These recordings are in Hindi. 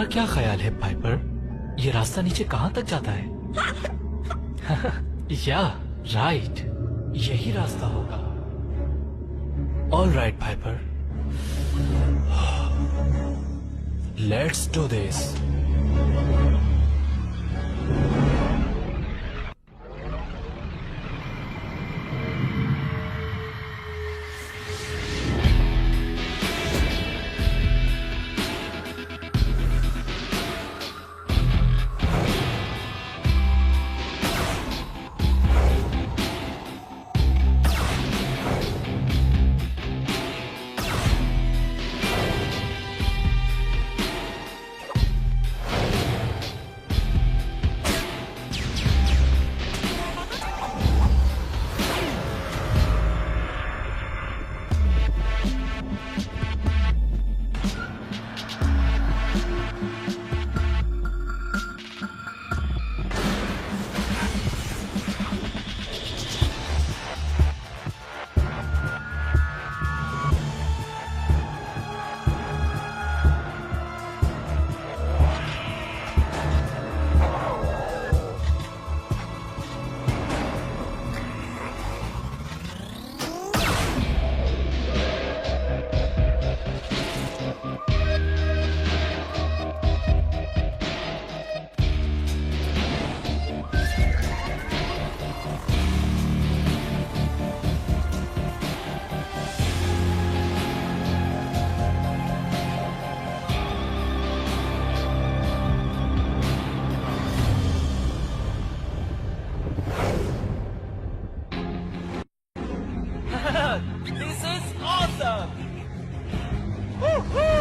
तुम्हारा क्या ख्याल है पाइपर, ये रास्ता नीचे कहाँ तक जाता है? या राइट, यही रास्ता होगा। All right Piper, let's do this. This is awesome! Woohoo!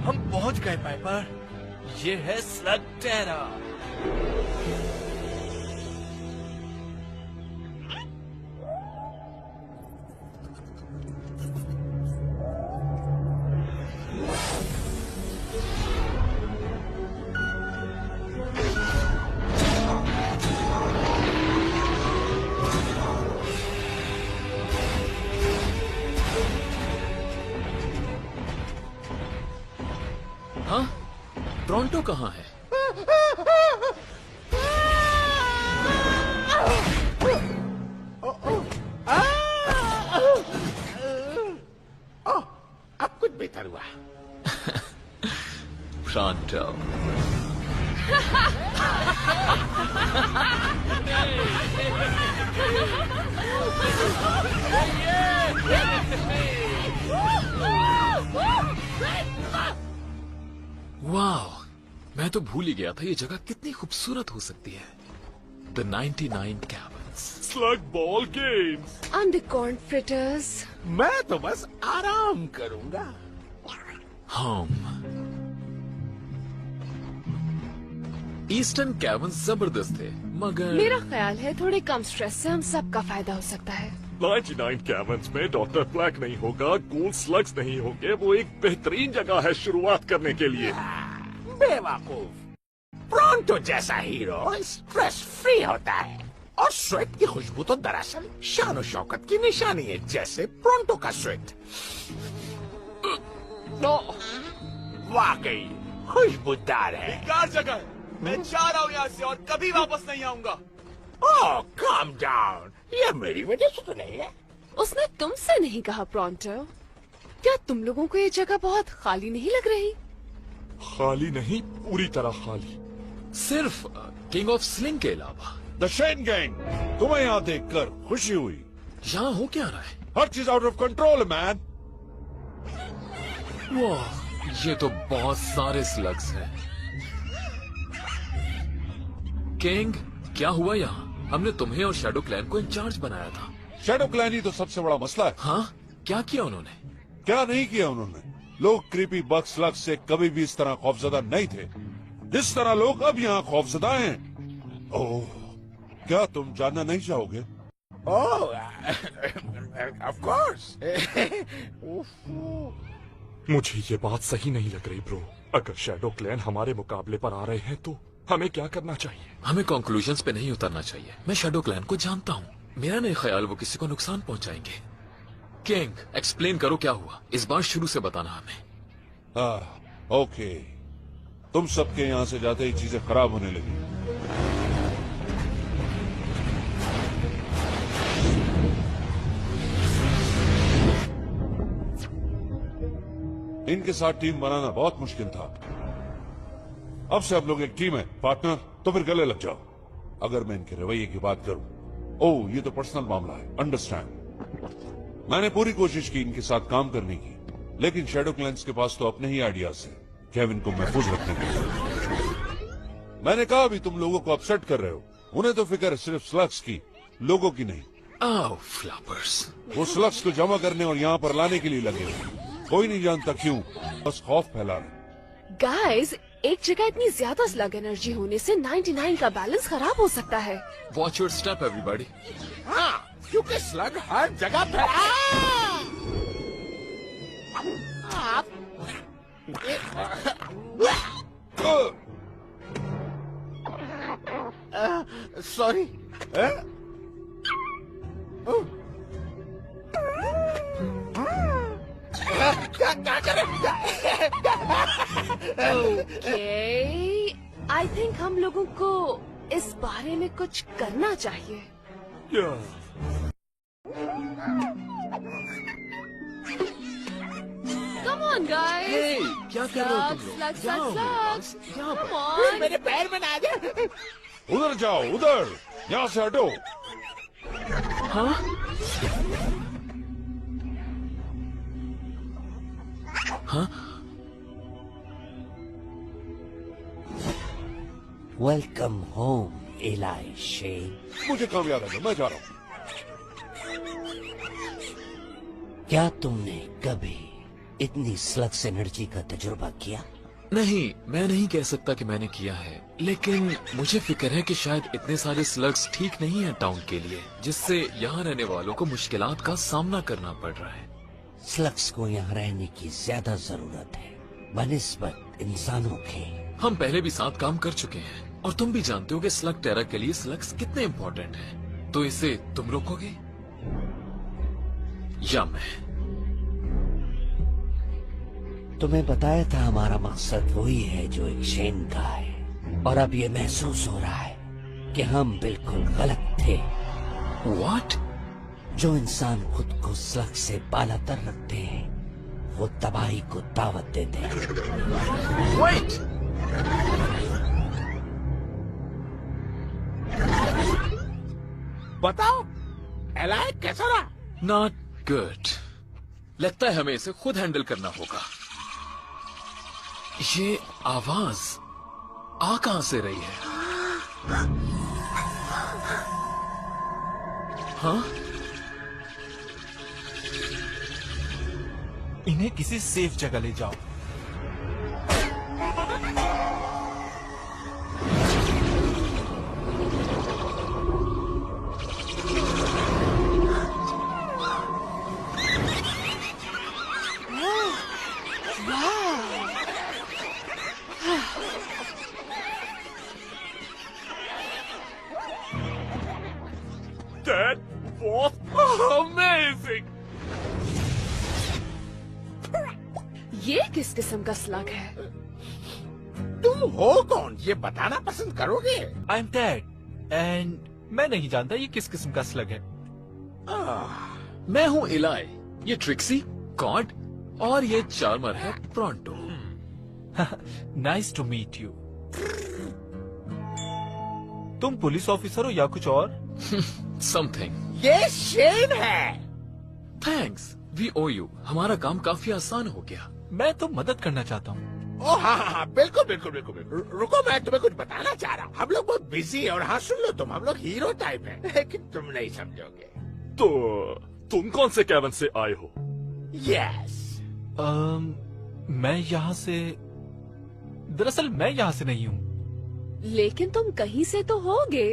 हम पहुंच गए पाइपर, ये है स्लग टेरा। हाँ, टोरंटो कहाँ है? अब कुछ बेहतर हुआ। टोरंटो। वाह, मैं तो भूल ही गया था ये जगह कितनी खूबसूरत हो सकती है। The 99 Cabins, slug ball games. Undercorn fritters. मैं तो बस आराम करूंगा। हम ईस्टर्न कैवर्न्स जबरदस्त थे, मगर मेरा ख्याल है थोड़े कम स्ट्रेस से हम सबका फायदा हो सकता है। 99 कैवर्न्स में डॉक्टर ब्लैक नहीं होगा, गूल स्लग्स नहीं होंगे। वो एक बेहतरीन जगह है शुरुआत करने के लिए। बेवकूफ, टोरंटो जैसा हीरो स्ट्रेस फ्री होता है, और स्वेट की खुशबू तो दरअसल शान और शौकत की निशानी है, जैसे टोरंटो का स्वेट। वाकई खुशबूदार है। बेकार जगह है, मैं जा रहा हूँ यहाँ से और कभी वापस नहीं आऊंगा। ओह काम डाउन, ये मेरी वजह से तो नहीं है। उसने तुमसे नहीं कहा टोरंटो। क्या तुम लोगों को ये जगह बहुत खाली नहीं लग रही? खाली नहीं, पूरी तरह खाली। सिर्फ किंग ऑफ स्लिंग के अलावा। द शेन गैंग, तुम्हें यहाँ देखकर खुशी हुई। यहाँ हो क्या रहा है? हर चीज आउट ऑफ कंट्रोल मैन। वाह, ये तो बहुत सारे स्लग्स हैं। किंग, क्या हुआ यहाँ? हमने तुम्हें और शैडो क्लैन को इंचार्ज बनाया था। शैडो क्लैन ही तो सबसे बड़ा मसला है। हाँ, क्या किया उन्होंने? क्या नहीं किया उन्होंने? लोग क्रीपी बग स्लग से कभी भी इस तरह खौफजदा नहीं थे। जिस तरह लोग अब यहाँ खौफजदा हैं। ओह, क्या तुम जानना नहीं चाहोगे? ओह, ऑफ कोर्स। मुझे ये बात सही नहीं लग रही ब्रो। अगर शैडो क्लैन हमारे मुकाबले पर आ रहे हैं तो हमें क्या करना चाहिए? हमें कंक्लूजन्स पे नहीं उतरना चाहिए। मैं शैडो क्लैन को जानता हूँ, मेरा नहीं ख्याल वो किसी को नुकसान पहुंचाएंगे। किंग, एक्सप्लेन करो क्या हुआ, इस बार शुरू से बताना हमें। ओके, तुम सबके यहाँ से जाते ही चीजें खराब होने लगी। इनके साथ टीम बनाना बहुत मुश्किल था। अब से आप लोग एक टीम है, पार्टनर, तो फिर गले लग जाओ। अगर मैं इनके रवैये की बात करूं, ओह ये तो पर्सनल मामला है, अंडरस्टैंड। मैंने पूरी कोशिश की इनके साथ काम करने की, लेकिन शैडो क्लैंस के पास तो अपने ही आइडियाज हैं केविन को महफूज रखने के लिए। मैंने कहा भी तुम लोगों को अपसेट कर रहे हो। उन्हें तो फिक्र सिर्फ स्लग्स की, लोगों की नहीं। आओ फ्लापर्स। वो स्लग्स को जमा करने और यहाँ पर लाने के लिए लगे हुए। कोई नहीं जानता क्यों, बस खौफ फैला रहे। गाइस, एक जगह इतनी ज्यादा स्लग एनर्जी होने से 99 का बैलेंस खराब हो सकता है। Watch your step everybody. हाँ, क्योंकि स्लग हर जगह फैला। सॉरी। आई थिंक हम लोगों को इस बारे में कुछ करना चाहिए। Come on, guys. Hey, क्या कर रहे हो तुम लोग? Slugs, जाओ slugs, मेरे slugs. पास, यहाँ पर। Come on. मेरे पैर में ना आ जाए। उधर जाओ, उधर, यहाँ से हटो। हाँ? हाँ? Welcome home ally Shane. मुझे काम याद आ गया, मैं जा रहा हूँ। क्या तुमने कभी इतनी स्लग्स एनर्जी का तजुर्बा किया? नहीं, मैं नहीं कह सकता कि मैंने किया है, लेकिन मुझे फिक्र है कि शायद इतने सारे स्लग्स ठीक नहीं है टाउन के लिए, जिससे यहाँ रहने वालों को मुश्किलात का सामना करना पड़ रहा है। स्लग्स को यहाँ रहने की ज्यादा जरूरत है बनिस्बत इंसानों के। हम पहले भी साथ काम कर चुके हैं और तुम भी जानते हो कि स्लग टेरा के लिए स्लग्स कितने इम्पोर्टेंट हैं। तो इसे तुम रोकोगे या मैं? तुम्हें बताया था हमारा मकसद वही है जो एक शेन का है, और अब ये महसूस हो रहा है कि हम बिल्कुल गलत थे। What? जो इंसान खुद को स्लग से बालातर रखते हैं वो तबाही को दावत देते हैं। Wait! बताओ, एलाई कैसा रहा? Not good. लगता है हमें इसे खुद हैंडल करना होगा। ये आवाज आ कहां से रही है? हाँ? इन्हें किसी सेफ जगह ले जाओ। That was amazing! ये किस किस्म का स्लग है? तुम हो कौन, ये बताना पसंद करोगे? आई एम टेड एंड मैं नहीं जानता ये किस किस्म का स्लग है। मैं हूँ इलाई, ये ट्रिक्सी, कॉड और ये चार्मर है Pronto. Nice to meet you. तुम पुलिस ऑफिसर हो या कुछ और? समथिंग। ये शेन है। Thanks, we owe you. हमारा काम काफी आसान हो गया। मैं तो मदद करना चाहता हूँ। ओह हाँ, बिल्कुल बिल्कुल बिल्कुल बिल्कुल। रुको, मैं तुम्हें कुछ बताना चाह रहा हूँ। हम लोग बहुत बिजी है और हाँ सुन लो तुम, हम लोग हीरो टाइप है, लेकिन तुम नहीं समझोगे। तो तुम कौन से कैबिन से आए हो? यस। मैं यहाँ से दरअसल मैं यहाँ से नहीं हूँ। लेकिन तुम कहीं से तो होगे।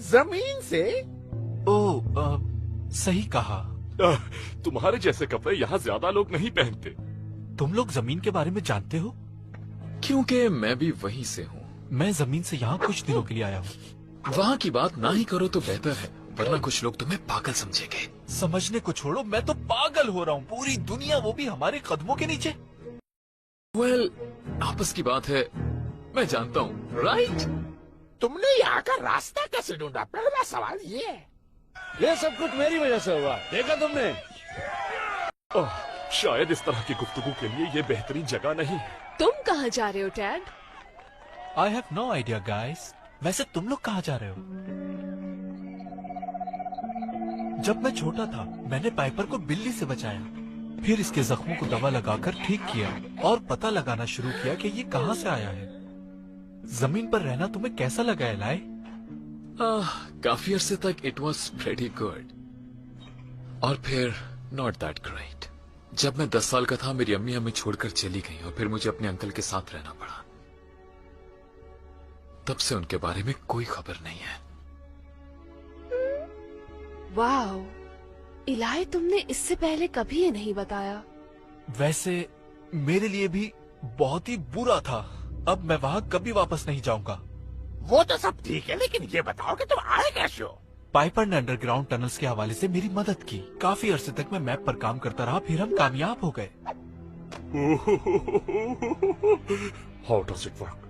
जमीन से? ओह, सही कहा। तुम्हारे जैसे कपड़े यहाँ ज्यादा लोग नहीं पहनते। तुम लोग जमीन के बारे में जानते हो? क्योंकि मैं भी वहीं से हूँ। मैं जमीन से यहाँ कुछ दिनों के लिए आया हूँ। वहाँ की बात ना ही करो तो बेहतर है, वरना कुछ लोग तुम्हें पागल समझेंगे। समझने को छोड़ो, मैं तो पागल हो रहा हूँ। पूरी दुनिया, वो भी हमारे कदमों के नीचे। वेल, आपस की बात है, मैं जानता हूँ, राइट? तुमने यहाँ का रास्ता कैसे ढूंढा? पहला सवाल ये है। ये सब कुछ मेरी वजह से हुआ, देखा तुमने? शायद इस तरह की गुफ्तगू के लिए ये बेहतरीन जगह नहीं। तुम कहाँ जा रहे हो Tad? I have no idea guys. वैसे तुम लोग कहाँ जा रहे हो? जब मैं छोटा था, मैंने पाइपर को बिल्ली से बचाया, फिर इसके जख्मों को दवा लगाकर ठीक किया और पता लगाना शुरू किया कि ये कहाँ से आया है। जमीन पर रहना तुम्हें कैसा लगा एलाई? काफी अरसे तक इट वॉज प्रेटी गुड, और फिर नॉट दैट ग्रेट। जब मैं 10 साल का था, मेरी अम्मी हमें छोड़कर चली गई और फिर मुझे अपने अंकल के साथ रहना पड़ा। तब से उनके बारे में कोई खबर नहीं है। वाओ, इलाई, तुमने इससे पहले कभी ये नहीं बताया। वैसे मेरे लिए भी बहुत ही बुरा था। अब मैं वहाँ कभी वापस नहीं जाऊंगा। वो तो सब ठीक है, लेकिन ये बताओ कि तुम आए कैसे हो? पाइपर ने अंडरग्राउंड टनल्स के हवाले से मेरी मदद की। काफी अरसे तक मैं मैप पर काम करता रहा, फिर हम कामयाब हो गए। How does it work?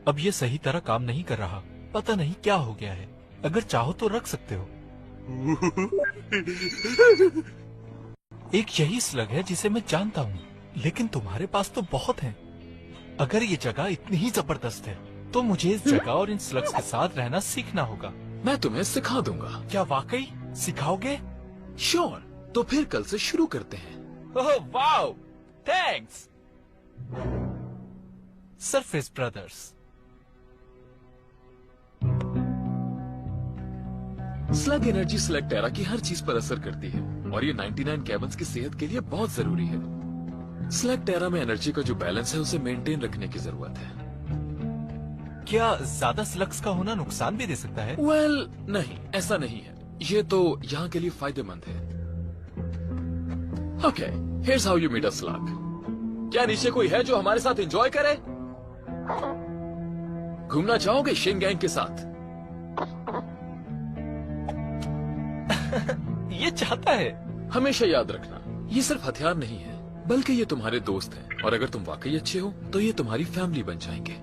अब ये सही तरह काम नहीं कर रहा। पता नहीं क्या हो गया है। अगर चाहो तो रख सकते हो। एक यही स्लग है जिसे मैं जानता हूँ, लेकिन तुम्हारे पास तो बहुत हैं। अगर ये जगह इतनी ही जबरदस्त है, तो मुझे इस जगह और इन स्लग्स के साथ रहना सीखना होगा। मैं तुम्हें सिखा दूंगा। क्या वाकई सिखाओगे? श्योर। तो फिर कल से शुरू करते हैं। Oh wow, thanks surface brothers. Slug energy Slugterra की हर चीज पर असर करती है, और ये 99 कैबन्स की सेहत के लिए बहुत जरूरी है। स्लग टेरा में एनर्जी का जो बैलेंस है, उसे मेंटेन रखने की जरूरत है। क्या ज्यादा स्लग्स का होना नुकसान भी दे सकता है? वेल, नहीं, ऐसा नहीं है। ये तो यहाँ के लिए फायदेमंद है। Okay, here's how you meet a slug. क्या नीचे कोई है जो हमारे साथ एंजॉय करे? घूमना चाहोगे शिन गैंग के साथ? ये चाहता है। हमेशा याद रखना, ये सिर्फ हथियार नहीं है, बल्कि ये तुम्हारे दोस्त हैं, और अगर तुम वाकई अच्छे हो तो ये तुम्हारी फैमिली बन जाएंगे।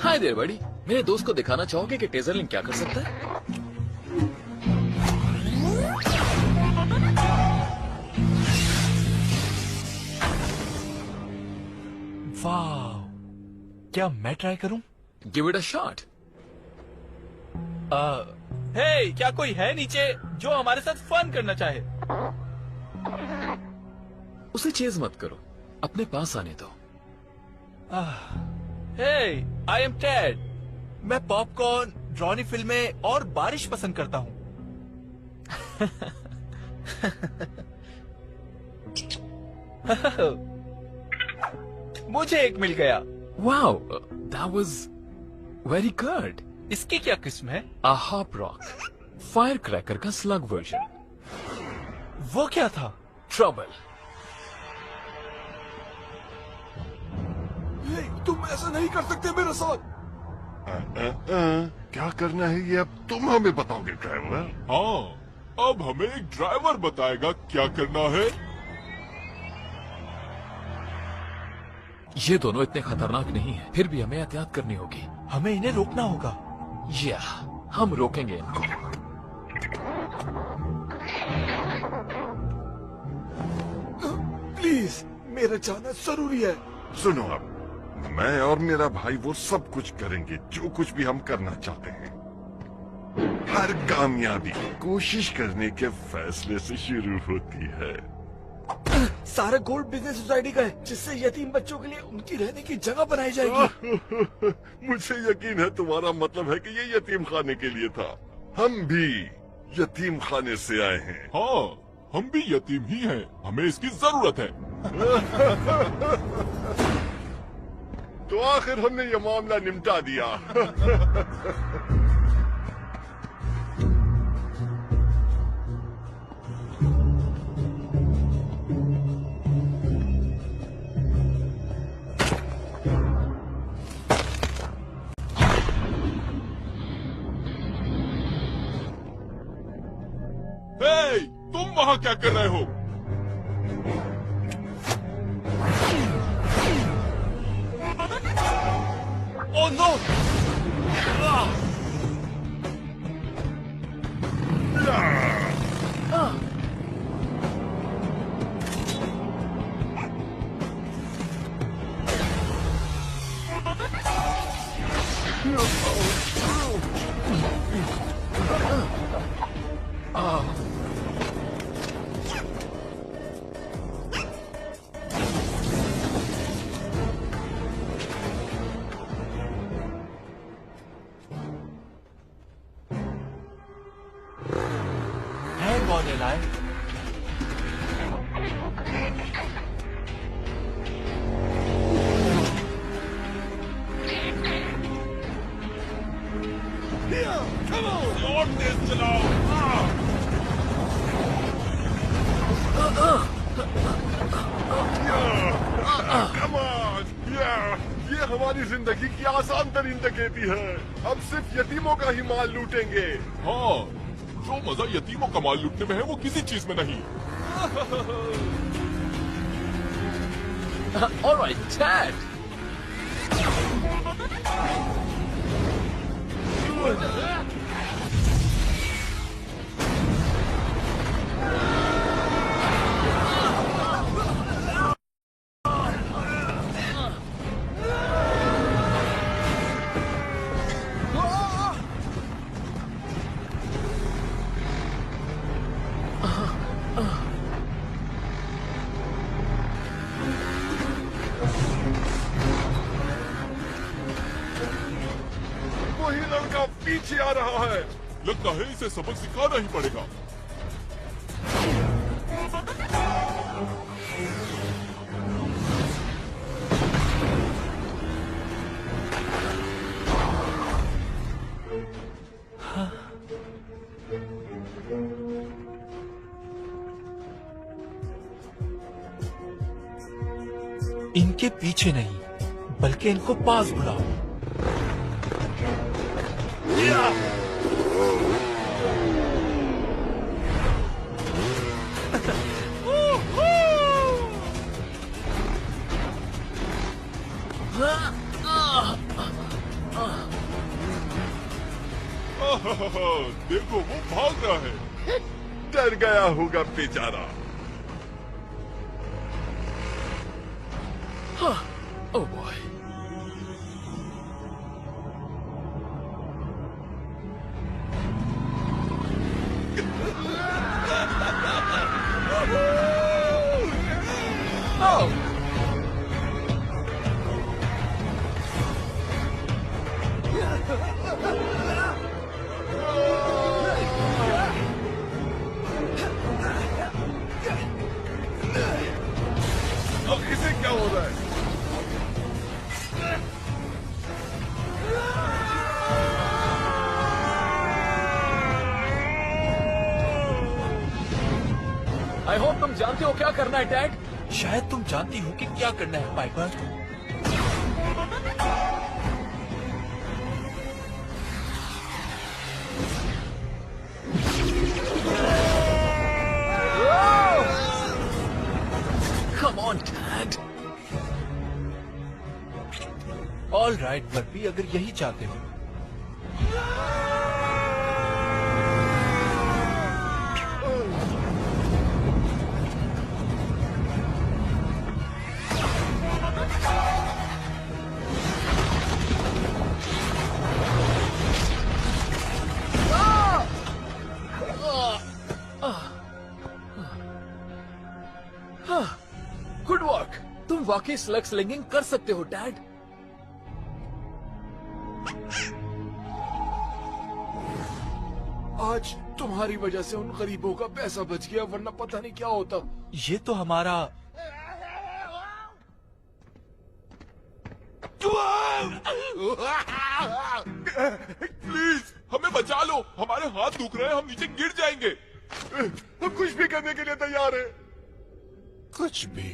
हाय देयर बड़ी, मेरे दोस्त को दिखाना चाहोगे कि टेजर लिंक क्या कर सकता है? वाह, क्या मैं ट्राई करूं? Give it a shot. Hey, क्या कोई है नीचे जो हमारे साथ फन करना चाहे? उसे चेज मत करो, अपने पास आने दो। हे, आई एम टेड। मैं पॉपकॉर्न, ड्रॉनी फिल्में और बारिश पसंद करता हूँ। मुझे एक मिल गया। Wow, that was very good. इसकी क्या किस्म है? अ हॉप रॉक, फायर क्रैकर का स्लग वर्जन। वो क्या था? ट्रबल। तुम ऐसा नहीं कर सकते मेरे साथ। क्या करना है ये अब तुम हमें बताओगे ड्राइवर? हाँ, अब हमें एक ड्राइवर बताएगा क्या करना है। ये दोनों इतने खतरनाक नहीं हैं, फिर भी हमें एहतियात करनी होगी। हमें इन्हें रोकना होगा। या, हम रोकेंगे इनको। प्लीज, मेरा जाना जरूरी है। सुनो, अब मैं और मेरा भाई वो सब कुछ करेंगे जो कुछ भी हम करना चाहते हैं। हर कामयाबी कोशिश करने के फैसले से शुरू होती है। सारा गोल्ड बिजनेस सोसाइटी का है, जिससे यतीम बच्चों के लिए उनकी रहने की जगह बनाई जाएगी। मुझे यकीन है तुम्हारा मतलब है कि ये यतीम खाने के लिए था। हम भी यतीम खाने से आए हैं। हाँ, हम भी यतीम ही हैं, हमें इसकी जरूरत है। तो आखिर हमने ये मामला निपटा दिया। हे, तुम वहां क्या कर रहे हो? Oh no! Hang on, Eli. और तेज चलाओ। Come on! ये हमारी जिंदगी की आसान तरीन डकैती है। अब सिर्फ यतीमों का ही माल लूटेंगे। हाँ, जो मजा यतीमों का माल लूटने में है वो किसी चीज में नहीं। All right, Dad. वही लड़का पीछे आ रहा है। लगता है इसे सबक सिखाना ही पड़ेगा। इनके पीछे नहीं, बल्कि इनको पास बुलाओ। देखो वो भाग रहा है। डर गया होगा बेचारा। Oh boy. Oh! अब इसे क्या हो रहा है? I hope तुम जानते हो क्या करना है, डैड। शायद तुम जानती हो कि क्या करना है, Piper. Come on, Dad. All right Burpy, अगर यही चाहते हो। Good work. तुम वाकई स्लग स्लिंगिंग कर सकते हो, डैड। आज तुम्हारी वजह से उन गरीबों का पैसा बच गया, वरना पता नहीं क्या होता। ये तो हमारा प्लीज हमें बचा लो, हमारे हाथ दुख रहे हैं, हम नीचे गिर जाएंगे। हम कुछ भी करने के लिए तैयार हैं। कुछ भी।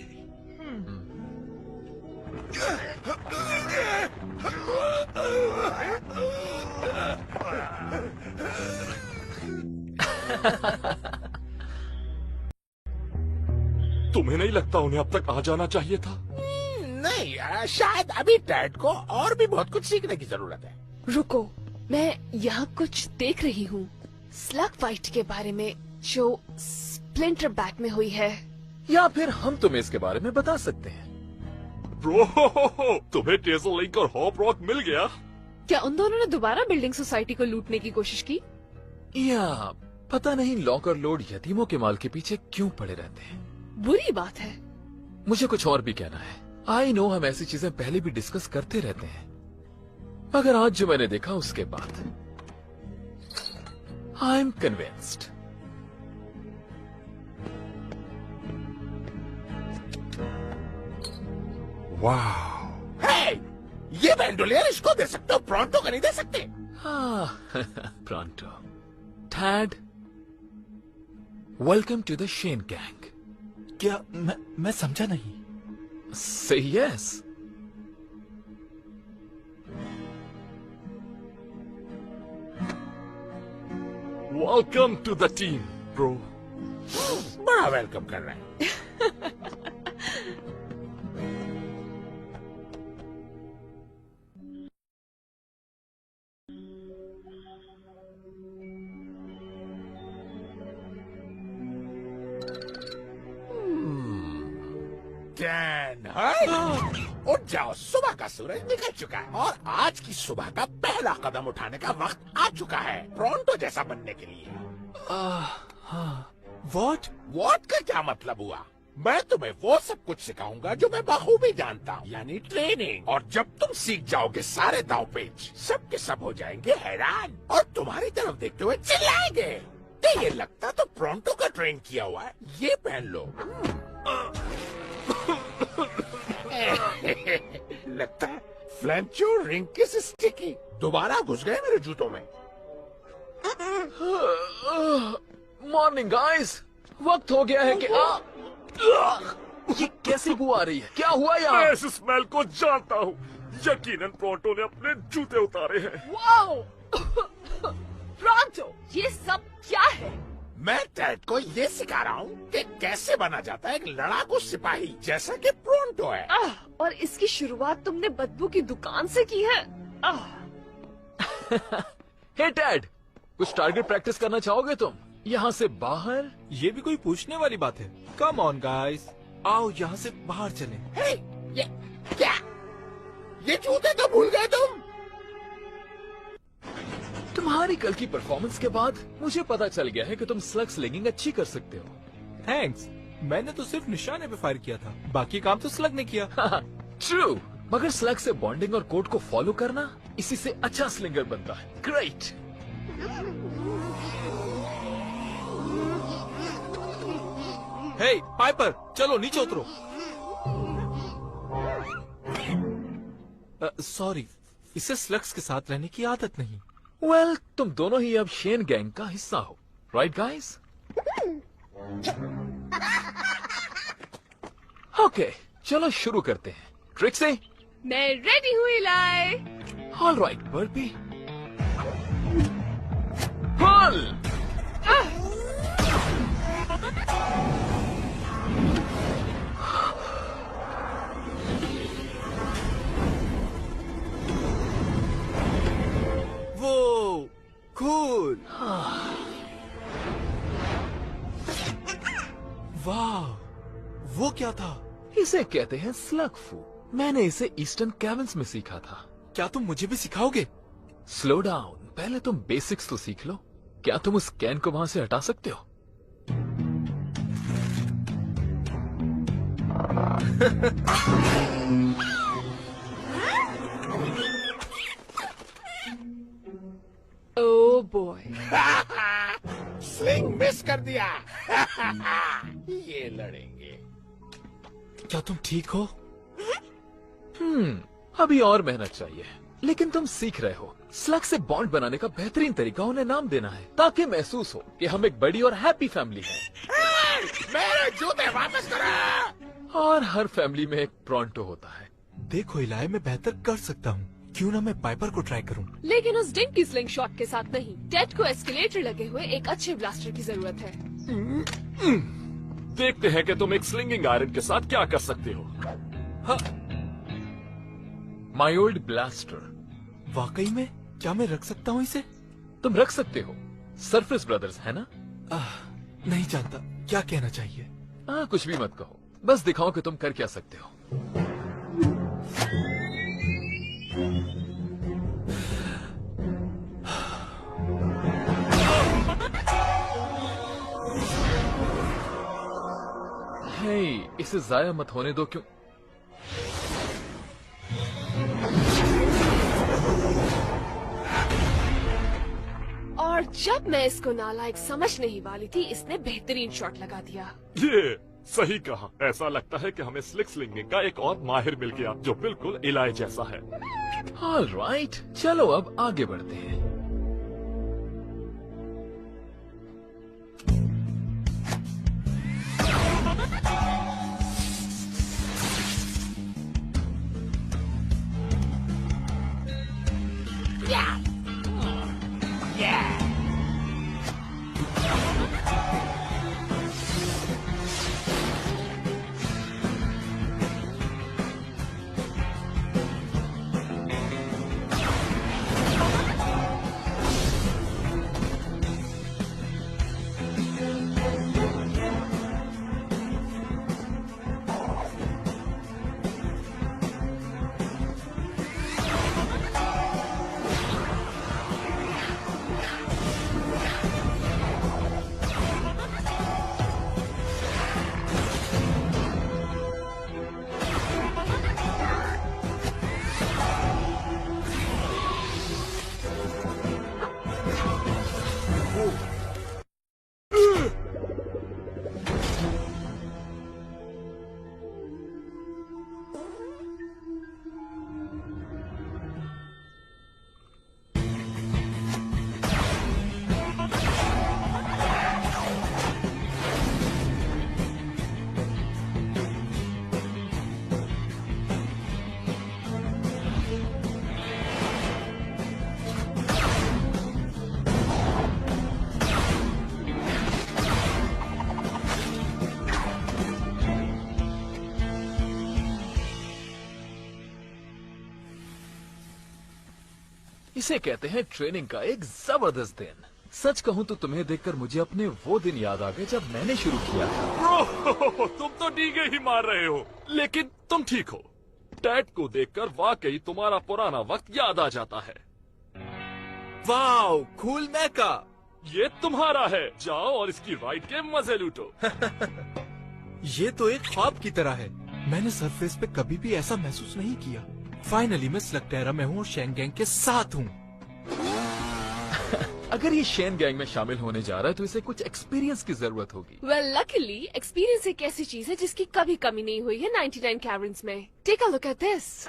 तुम्हें नहीं लगता उन्हें अब तक आ जाना चाहिए था? नहीं, शायद अभी डैड को और भी बहुत कुछ सीखने की जरूरत है। रुको, मैं यहाँ कुछ देख रही हूँ स्लग फाइट के बारे में जो स्प्लिंटर बैक में हुई है। या फिर हम तुम्हें इसके बारे में बता सकते हैं। ब्रो, तुम्हें टेजर लिंक और हॉप रॉक मिल गया? क्या उन दोनों ने दोबारा बिल्डिंग सोसाइटी को लूटने की कोशिश की? या पता नहीं लॉक और लोड यतीमों के माल के पीछे क्यों पड़े रहते हैं। बुरी बात है। मुझे कुछ और भी कहना है। आई नो हम ऐसी चीजें पहले भी डिस्कस करते रहते हैं, मगर आज जो मैंने देखा उसके बाद आई एम कन्विंस्ड। वाह, हे, ये बैंडोलियर इसको दे सकते हो, प्रॉन्टो को नहीं दे सकते। Pronto. Tad, welcome to the Shane gang. क्या मैं समझा नहीं। Say yes. Welcome to the team, bro. बड़ा वेलकम कर रहे हैं। उठ जाओ, सुबह का सूरज निकल चुका है और आज की सुबह का पहला कदम उठाने का वक्त आ चुका है प्रॉन्टो जैसा बनने के लिए। वॉट का क्या मतलब हुआ? मैं तुम्हें वो सब कुछ सिखाऊंगा जो मैं बखूबी जानता हूँ, यानी ट्रेनिंग। और जब तुम सीख जाओगे सारे दांव पेच, सब के सब हो जाएंगे हैरान और तुम्हारी तरफ देखते हुए चिल्लाएंगे। तो ये लगता तो प्रॉन्टो का ट्रेन किया हुआ है, ये पहन लो। लगता है फ्लेंचो रिंग किस स्टिकी दोबारा घुस गए मेरे जूतों में। मॉर्निंग गाइस, वक्त हो गया है कि ये कैसी बू आ रही है? क्या हुआ मैं यहाँ? इस स्मेल को जानता हूँ। यकीनन प्रॉन्टो ने अपने जूते उतारे हैं। वाओ! प्रॉन्टो, ये सब क्या है? मैं टैड को ये सिखा रहा हूँ कि कैसे बना जाता है एक लड़ाकू सिपाही जैसा कि प्रॉन्टो है। और इसकी शुरुआत तुमने बदबू की दुकान से की है। हे टैड, कुछ टारगेट प्रैक्टिस करना चाहोगे तुम? यहाँ से बाहर? ये भी कोई पूछने वाली बात है। कम ऑन गाइस, आओ यहाँ से बाहर चलें। हे, ये क्या? ये जूते तो भूल गए तुम? तुम्हारी कल की परफॉर्मेंस के बाद मुझे पता चल गया है कि तुम स्लग स्लिंगिंग अच्छी कर सकते हो। थैंक्स, मैंने तो सिर्फ निशाने पे फायर किया था, बाकी काम तो स्लग ने किया। ट्रू, मगर स्लग से बॉन्डिंग और कोड को फॉलो करना, इसी से अच्छा स्लिंगर बनता है। ग्रेट। हे पाइपर, चलो नीचे उतरो। सॉरी, इसे स्लग्स के साथ रहने की आदत नहीं। वेल, तुम दोनों ही अब शेन गैंग का हिस्सा हो, राइट गाइस? ओके, चलो शुरू करते हैं। ट्रिक्सी? मैं रेडी हूँ Eli. All right Burpy. Pull! वो कूल। वाह, वो क्या था? इसे कहते हैं स्लग फू। मैंने इसे ईस्टर्न कैबिन्स में सीखा था। क्या तुम मुझे भी सिखाओगे? स्लो डाउन, पहले तुम बेसिक्स तो सीख लो। क्या तुम उस कैन को वहां से हटा सकते हो? ओह बॉय, स्लिंग मिस कर दिया। ये लड़ेंगे। क्या तुम ठीक हो? अभी और मेहनत चाहिए। लेकिन तुम सीख रहे हो। स्लग से बॉन्ड बनाने का बेहतरीन तरीका उन्हें नाम देना है, ताकि महसूस हो कि हम एक बड़ी और हैप्पी फैमिली हैं। मेरे जूते वापस करो। और हर फैमिली में एक प्रॉन्टो होता है। देखो इलाय, मैं बेहतर कर सकता हूँ। क्यों ना मैं पाइपर को ट्राई करूँ? लेकिन उस डिंक की स्लिंग शॉट के साथ नहीं। टेड को एस्केलेटर लगे हुए एक अच्छे ब्लास्टर की जरूरत है। देखते हैं कि तुम एक स्लिंगिंग आयरन के साथ क्या कर सकते हो। My old blaster. वाकई में? क्या मैं रख सकता हूँ इसे? तुम रख सकते हो। सरफेस ब्रदर्स है ना? नहीं जानता क्या कहना चाहिए। कुछ भी मत कहो, बस दिखाओ कि तुम कर क्या सकते हो। हे, इसे जाया मत होने दो। क्यों? और जब मैं इसको नालायक समझ नहीं वाली थी, इसने बेहतरीन शॉट लगा दिया। ये सही कहा। ऐसा लगता है कि हमें स्लिक स्लिंगिंग का एक और माहिर मिल गया, जो बिल्कुल इलाय जैसा है। ऑलराइट, चलो अब आगे बढ़ते हैं। इसे कहते हैं ट्रेनिंग का एक जबरदस्त दिन। सच कहूं तो तुम्हें देखकर मुझे अपने वो दिन याद आ गए जब मैंने शुरू किया था। ब्रो, तुम तो डीगे ही मार रहे हो, लेकिन तुम ठीक हो। टैड को देखकर वाकई तुम्हारा पुराना वक्त याद आ जाता है। वाओ, कूल मैका। ये तुम्हारा है, जाओ और इसकी राइड के मजे लूटो। ये तो एक ख्वाब की तरह है। मैंने सरफेस पे कभी भी ऐसा महसूस नहीं किया। फाइनली मैं स्लगटेरा में हूँ और शेन गैंग के साथ हूँ। अगर ये शेन गैंग में शामिल होने जा रहा है तो इसे कुछ एक्सपीरियंस की जरूरत होगी। वेल लकीली एक्सपीरियंस एक ऐसी चीज है जिसकी कभी कमी नहीं हुई है 99 कैबिन्स में। Take a look at this.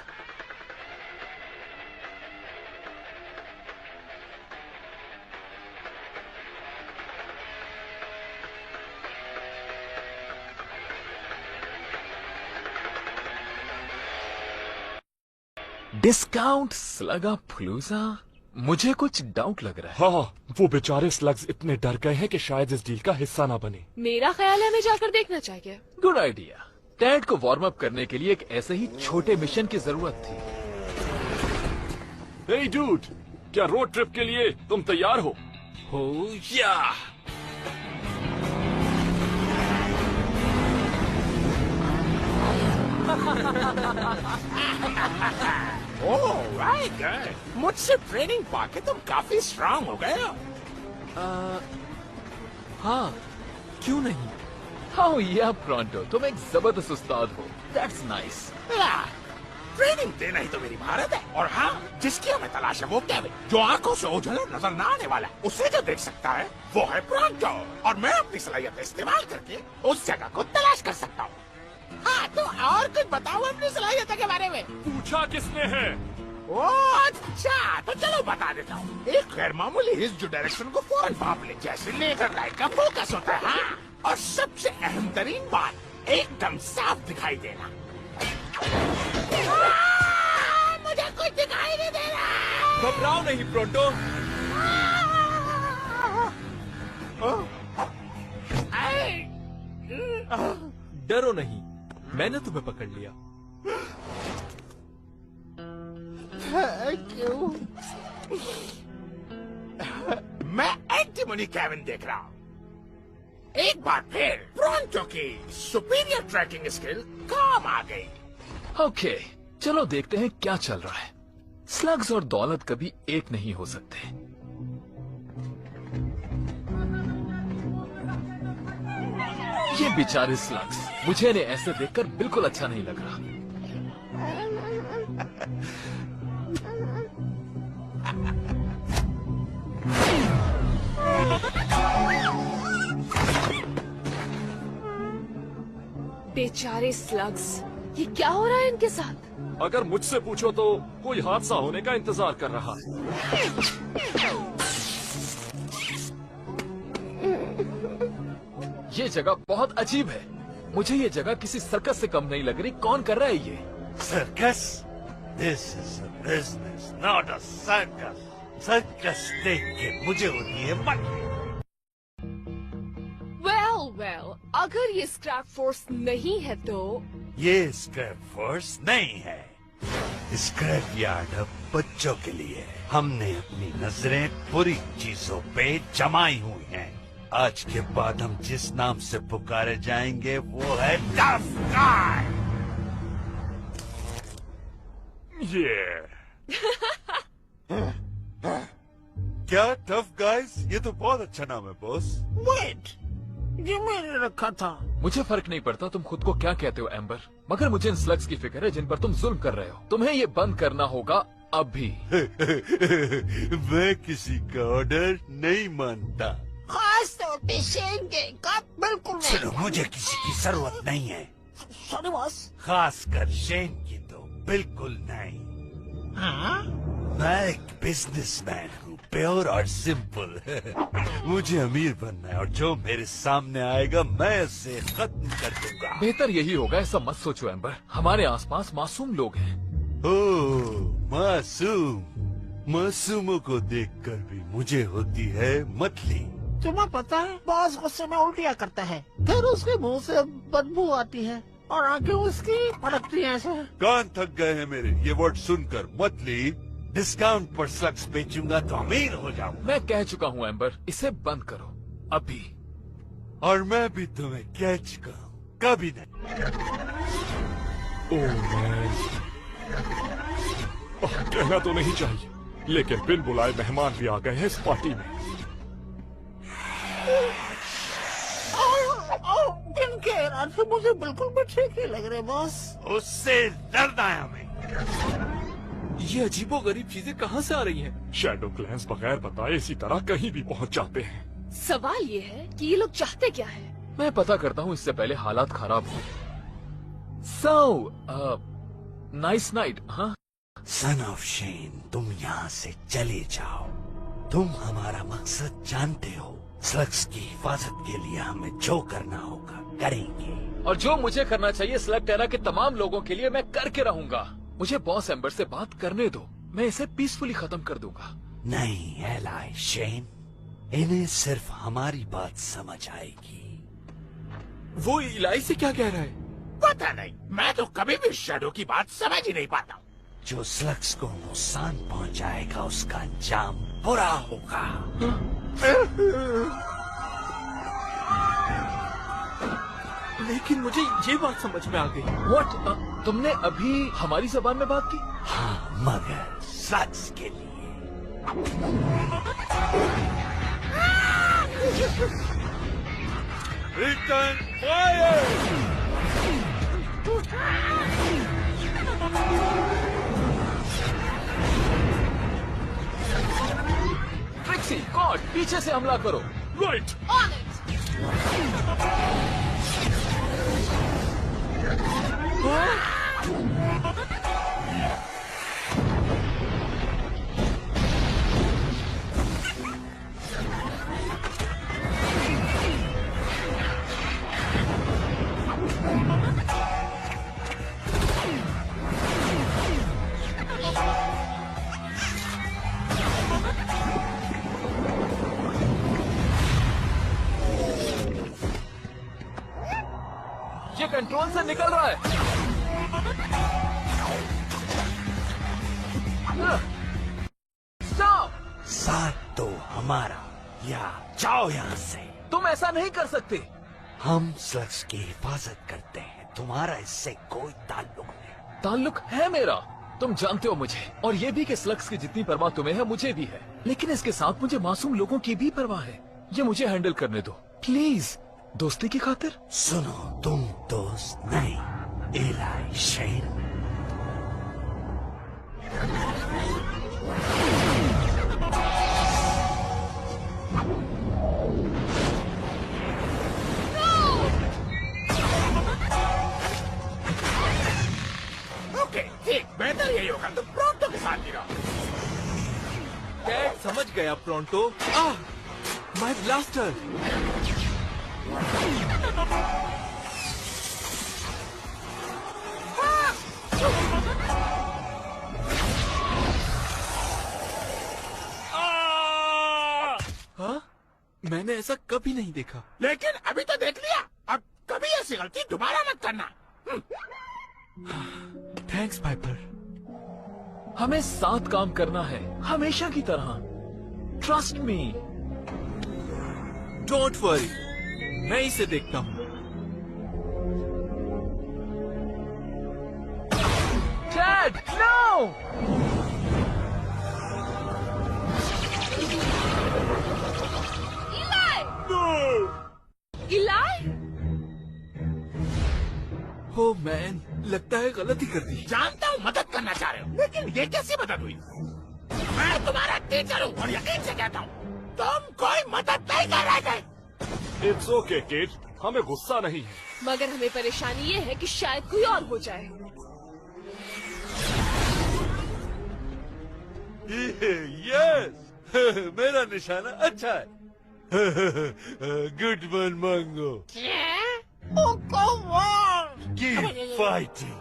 Discount स्लगा फलूजा। मुझे कुछ डाउट लग रहा है। हाँ, वो बेचारे स्लग्स इतने डर गए हैं कि शायद इस डील का हिस्सा ना बने। मेरा ख्याल है हमें जाकर देखना चाहिए। Good idea. टैड को वार्म अप करने के लिए एक ऐसे ही छोटे मिशन की जरूरत थी। हे डूड, क्या रोड ट्रिप के लिए तुम तैयार हो? हो या। राइट, मुझसे ट्रेनिंग पाके तुम काफी स्ट्रांग हो गए हो। हाँ, क्यों नहीं। हाउ या प्रॉन्टो, तुम एक जबरदस्त उस्ताद हो। That's nice. ट्रेनिंग देना ही तो मेरी महारत है। और हाँ, जिसकी हमें तलाश है वो केविन, जो आंखों से ओझल और नजर ना आने वाला। उसे जो देख सकता है वो है प्रॉन्टो, और मैं अपनी सलाहियत इस्तेमाल करके उस जगह को तलाश कर सकता हूँ। हाँ, तो और कुछ बताओ अपनी सलाहियत के बारे में। पूछा किसने है? ओ अच्छा, तो चलो बता देता हूँ। एक गैर मामूली हिस्स जो डायरेक्शन को फौरन भाप ले, जैसे लेजर लाइट का फोकस होता है। हाँ? और सबसे अहम तरीन बात, एकदम साफ दिखाई देना। मुझे कुछ दिखाई नहीं दे रहा। घबराओ नहीं प्रोटो। डरो नहीं, मैंने तुम्हें पकड़ लिया। Thank you. मैं एंटीमनी केविन देख रहा हूँ। एक बार फिर प्रोंटो की सुपीरियर ट्रैकिंग स्किल काम आ गई। ओके, चलो देखते हैं क्या चल रहा है। स्लग्स और दौलत कभी एक नहीं हो सकते। ये बेचारे स्लग्स, मुझे इन्हें ऐसे देखकर बिल्कुल अच्छा नहीं लग रहा। बेचारे स्लग्स, ये क्या हो रहा है इनके साथ? अगर मुझसे पूछो तो कोई हादसा होने का इंतजार कर रहा है। ये जगह बहुत अजीब है। मुझे ये जगह किसी सर्कस से कम नहीं लग रही। कौन कर रहा है ये? Circus? This is a business, not a circus. Circus देख के मुझे होती है मत। वेल, अगर ये स्क्रैप फोर्स नहीं है तो ये स्क्रैप फोर्स नहीं है। स्क्रैप यार्ड अब बच्चों के लिए है। हमने अपनी नजरें बुरी चीजों पे जमाई हुई हैं। आज के बाद हम जिस नाम से पुकारे जाएंगे वो है टफ गाय। क्या टफ गाइस? ये तो बहुत अच्छा नाम है बॉस। वेट, ये मैंने रखा था। मुझे फर्क नहीं पड़ता तुम खुद को क्या कहते हो एम्बर, मगर मुझे इन स्लग्स की फिक्र है जिन पर तुम जुल्म कर रहे हो। तुम्हें ये बंद करना होगा अभी। मैं किसी का ऑर्डर नहीं मानता। खास तौर पे शेन के का बिल्कुल नहीं। सुनो, मुझे किसी की जरूरत नहीं है। Sorry boss. खासकर शेन की तो बिल्कुल नहीं। हाँ? मैं एक बिजनेसमैन हूँ, प्योर और सिंपल। मुझे अमीर बनना है और जो मेरे सामने आएगा मैं उसे खत्म कर दूंगा। बेहतर यही होगा, ऐसा मत सोचो एम्बर। हमारे आसपास मासूम लोग हैं। ओह, मासूम। मासूमों को देखकर भी मुझे होती है मतली। तुम्हें पता है, बॉस गुस्से में उल्टियाँ करता है, फिर उसके मुंह से बदबू आती है और आंखें उसकी फड़कती हैं ऐसे। कान थक गए हैं मेरे ये वर्ड सुनकर। मतली, डिस्काउंट पर स्लग्स बेचूंगा तो अमीर हो जाऊंगा। मैं कह चुका हूँ एम्बर, इसे बंद करो अभी। और मैं भी तुम्हें कह चुका हूँ, कभी नहीं। ओह मैन, कहना तो नहीं चाहिए, लेकिन बिन बुलाए मेहमान भी आ गए हैं इस पार्टी में। इनके इरादे मुझे बिल्कुल भी ठीक नहीं लग रहे बॉस। उससे डरना है हमें। ये अजीबोगरीब चीजें कहाँ से आ रही हैं? शैडो क्लैंस बगैर बताए इसी तरह कहीं भी पहुंच जाते हैं। सवाल ये है कि ये लोग चाहते क्या है? मैं पता करता हूँ इससे पहले हालात खराब हो। Nice night. हाँ, सन ऑफ शेन, तुम यहाँ से चले जाओ। तुम हमारा मकसद जानते हो। स्लग्स की हिफाजत के लिए हमें जो करना होगा करेंगे। और जो मुझे करना चाहिए स्लग टेरा के तमाम लोगों के लिए मैं करके रहूंगा। मुझे बॉस एम्बर से बात करने दो, मैं इसे पीसफुली खत्म कर दूंगा। नहीं एलाई शेन, इन्हें सिर्फ हमारी बात समझ आएगी। वो इलाई से क्या कह रहा है? पता नहीं, मैं तो कभी भी शैडो की बात समझ ही नहीं पाता। जो स्लग्स को नुकसान पहुंचाएगा उसका अंजाम बुरा होगा। लेकिन मुझे ये बात समझ में आ गई। व्हाट? तुमने अभी हमारी जबान में बात की? हाँ, मगर स्लग्स के लिए। Return fire! ट्रिक्सी, कॉड, पीछे से हमला करो। राइट। कंट्रोल से निकल रहा है। स्टॉप! साथ तो हमारा, या जाओ यहाँ से। तुम ऐसा नहीं कर सकते। हम स्लग्स की हिफाजत करते हैं, तुम्हारा इससे कोई ताल्लुक नहीं। ताल्लुक है मेरा, तुम जानते हो मुझे, और ये भी कि स्लग्स की जितनी परवाह तुम्हें है मुझे भी है, लेकिन इसके साथ मुझे मासूम लोगों की भी परवाह है। ये मुझे हैंडल करने दो प्लीज, दोस्ती की खातिर। सुनो, तुम दोस्त नहीं, इलाई शेर। ओके ठीक, बेहतर यही होगा तुम प्रोंटो के साथ गिरो। कैट समझ गया प्रोंटो। My blaster. हाँ? मैंने ऐसा कभी नहीं देखा। लेकिन अभी तो देख लिया, अब कभी ऐसी गलती दोबारा मत करना। Thanks Piper. हमें साथ काम करना है, हमेशा की तरह। Trust me. डोंट वरी, मैं इसे देखता हूँ। Dad, no! Eli? Oh man, लगता है गलती कर दी। जानता हूँ मदद करना चाह रहे हो, लेकिन ये कैसी मदद हुई? मैं तुम्हारा टीचर हूँ और यकीन से कहता हूँ तुम कोई मदद नहीं कर रहे थे। इट्स ओके किड, हमें गुस्सा नहीं है। मगर हमें परेशानी ये है कि शायद कोई और हो जाए। यस, मेरा निशाना अच्छा है। गुड वन मांगो। Keep fighting.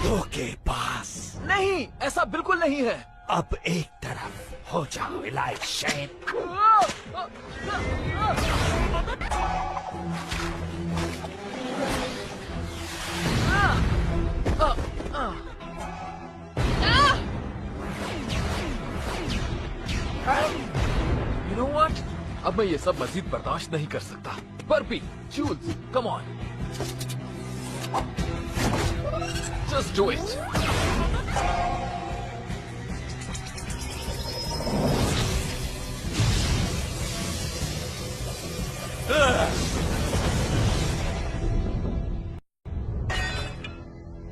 दो के पास नहीं, ऐसा बिल्कुल नहीं है। अब एक तरफ हो जाओ इलाई शेर। You know what? अब मैं ये सब मजीद बर्दाश्त नहीं कर सकता। Burpee, Jules, come on, just do it.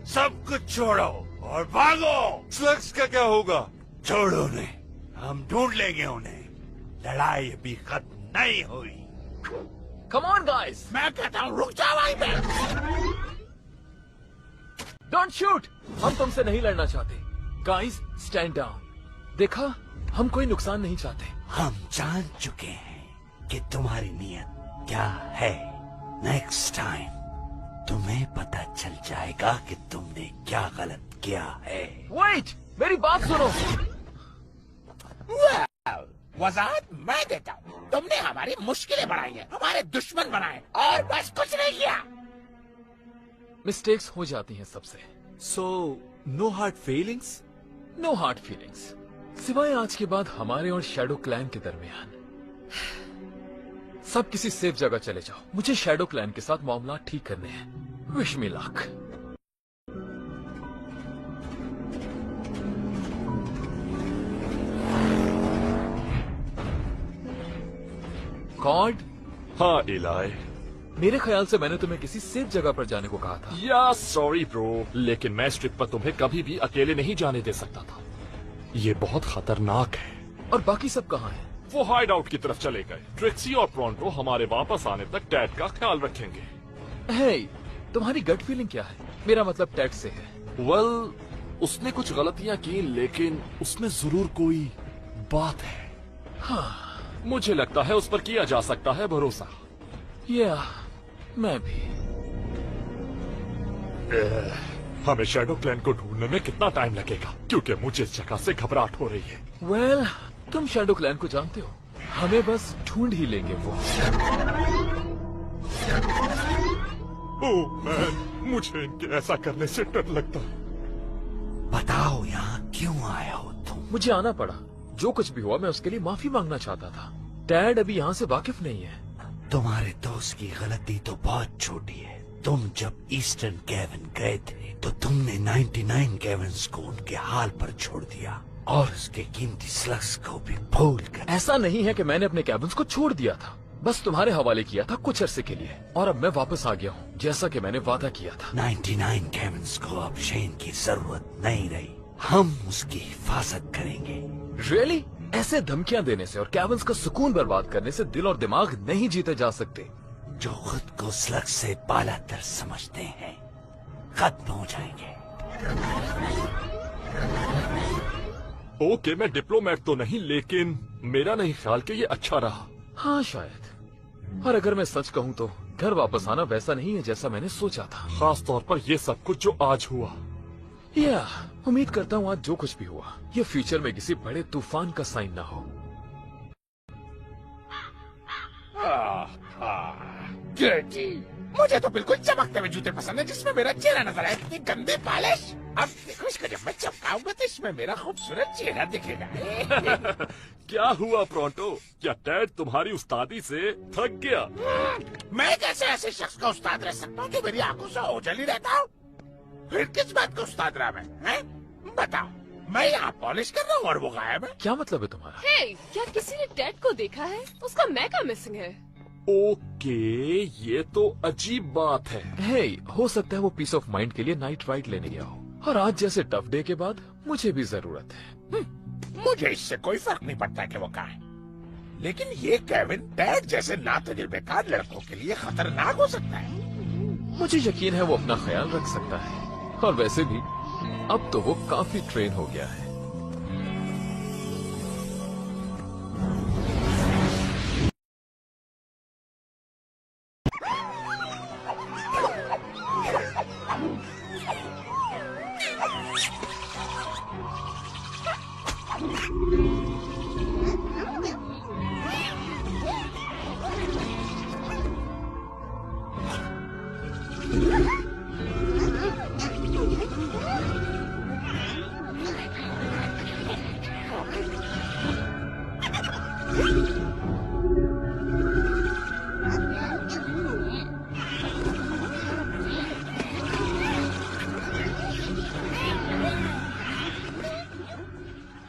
सब कुछ छोड़ो और भागो। स्लग्स का क्या होगा? छोड़ो उन्हें, हम ढूंढ लेंगे उन्हें। लड़ाई अभी खत्म नहीं हुई। कम ऑन गाइस, मैं कहता हूँ रुक जाओ वहीं पे। Don't shoot. हम तुमसे नहीं लड़ना चाहते। Guys, stand down. देखा, हम कोई नुकसान नहीं चाहते। हम जान चुके हैं कि तुम्हारी नीयत क्या है। नेक्स्ट टाइम तुम्हें पता चल जाएगा कि तुमने क्या गलत किया है। वेट, मेरी बात सुनो। वजाहत मैं देता हूँ। तुमने हमारी मुश्किलें बढ़ाई हैं, हमारे दुश्मन बनाए और बस कुछ नहीं किया। मिस्टेक्स हो जाती हैं सबसे। So no hard feelings? No hard feelings, सिवाय आज के बाद हमारे और शैडो क्लैन के दरमियान। सब किसी सेफ जगह चले जाओ। मुझे शैडो क्लैन के साथ मामला ठीक करने हैं। Wish me luck. कॉर्ड? हाँ इलाई। मेरे ख्याल से मैंने तुम्हें किसी सेफ जगह पर जाने को कहा था। या सॉरी ब्रो, लेकिन मैं इस ट्रिप पर तुम्हें कभी भी अकेले नहीं जाने दे सकता था। ये बहुत खतरनाक है। और बाकी सब कहाँ हैं? वो हाइड आउट की तरफ चले गए। ट्रिक्सी और प्रोंटो हमारे वापस आने तक टैड का ख्याल रखेंगे। हे, तुम्हारी गट फीलिंग क्या है? मेरा मतलब टैड से है। वेल, उसने कुछ गलतियां की, लेकिन उसमें जरूर कोई बात है। हाँ, मुझे लगता है उस पर किया जा सकता है भरोसा। या मैं भी। हमें शैडो क्लैन को ढूंढने में कितना टाइम लगेगा, क्योंकि मुझे इस जगह से घबराहट हो रही है। वेल, तुम शैडो क्लैन को जानते हो, हमें बस ढूंढ ही लेंगे वो। ओह मैन, मुझे इनके ऐसा करने से डर लगता है। बताओ यहाँ क्यों आए हो तुम? मुझे आना पड़ा। जो कुछ भी हुआ मैं उसके लिए माफी मांगना चाहता था। डैड अभी यहाँ से वाकिफ नहीं है। तुम्हारे दोस्त की गलती तो बहुत छोटी है। तुम जब ईस्टर्न केविन गए थे तो तुमने 99 केविन्स को उनके हाल पर छोड़ दिया और उसके कीमती स्लग्स को भी भूल कर। ऐसा नहीं है कि मैंने अपने कैबिन्स को छोड़ दिया था, बस तुम्हारे हवाले किया था कुछ अरसे के लिए, और अब मैं वापस आ गया हूँ जैसा कि मैंने वादा किया था। 99 केविन्स को अब शेन की जरूरत नहीं रही। हम उसकी हिफाजत करेंगे। रियली? ऐसे धमकियां देने से और कैबिन्स का सुकून बर्बाद करने से दिल और दिमाग नहीं जीते जा सकते। जो खुद को स्लग से बालातर समझते हैं खत्म हो जाएंगे। ओके, मैं डिप्लोमेट तो नहीं, लेकिन मेरा नहीं ख्याल कि ये अच्छा रहा। हाँ शायद, और अगर मैं सच कहूँ तो घर वापस आना वैसा नहीं है जैसा मैंने सोचा था। खास तौर पर ये सब कुछ जो आज हुआ। या उम्मीद करता हूँ आज जो कुछ भी हुआ ये फ्यूचर में किसी बड़े तूफान का साइन ना हो। डर्टी। मुझे तो बिल्कुल चमकते हुए जूते पसंद है जिसमें मेरा चेहरा नजर आए। इतनी गंदे पॉलिश। अब देखो इसको, जब मैं चमकाऊंगा तो इसमें मेरा खूबसूरत चेहरा दिखेगा। क्या हुआ प्रोंटो? क्या डैड तुम्हारी उस्तादी से थक गया? मैं कैसे ऐसे शख्स का उस्ताद रह सकता हूँ जो मेरी आंखों से ओझल ही रहता हूँ? फिर किस बात का उस्ताद रहा मैं? बताओ, मैं यहाँ पॉलिश कर रहा हूँ और वो गायब है। क्या मतलब है तुम्हारा? हे, क्या किसी ने डैड को देखा है? उसका मैका मिसिंग है। ओके, ये तो अजीब बात है। हे, हो सकता है वो पीस ऑफ माइंड के लिए नाइट राइड लेने गया हो, और आज जैसे टफ डे के बाद मुझे भी जरूरत है। मुझे इससे कोई फर्क नहीं पड़ता कि वो कहाँ है, लेकिन ये केविन डैड जैसे नातजुर्बेकार लड़कों के लिए खतरनाक हो सकता है। मुझे यकीन है वो अपना ख्याल रख सकता है, और वैसे भी अब तो वो काफी ट्रेन हो गया है।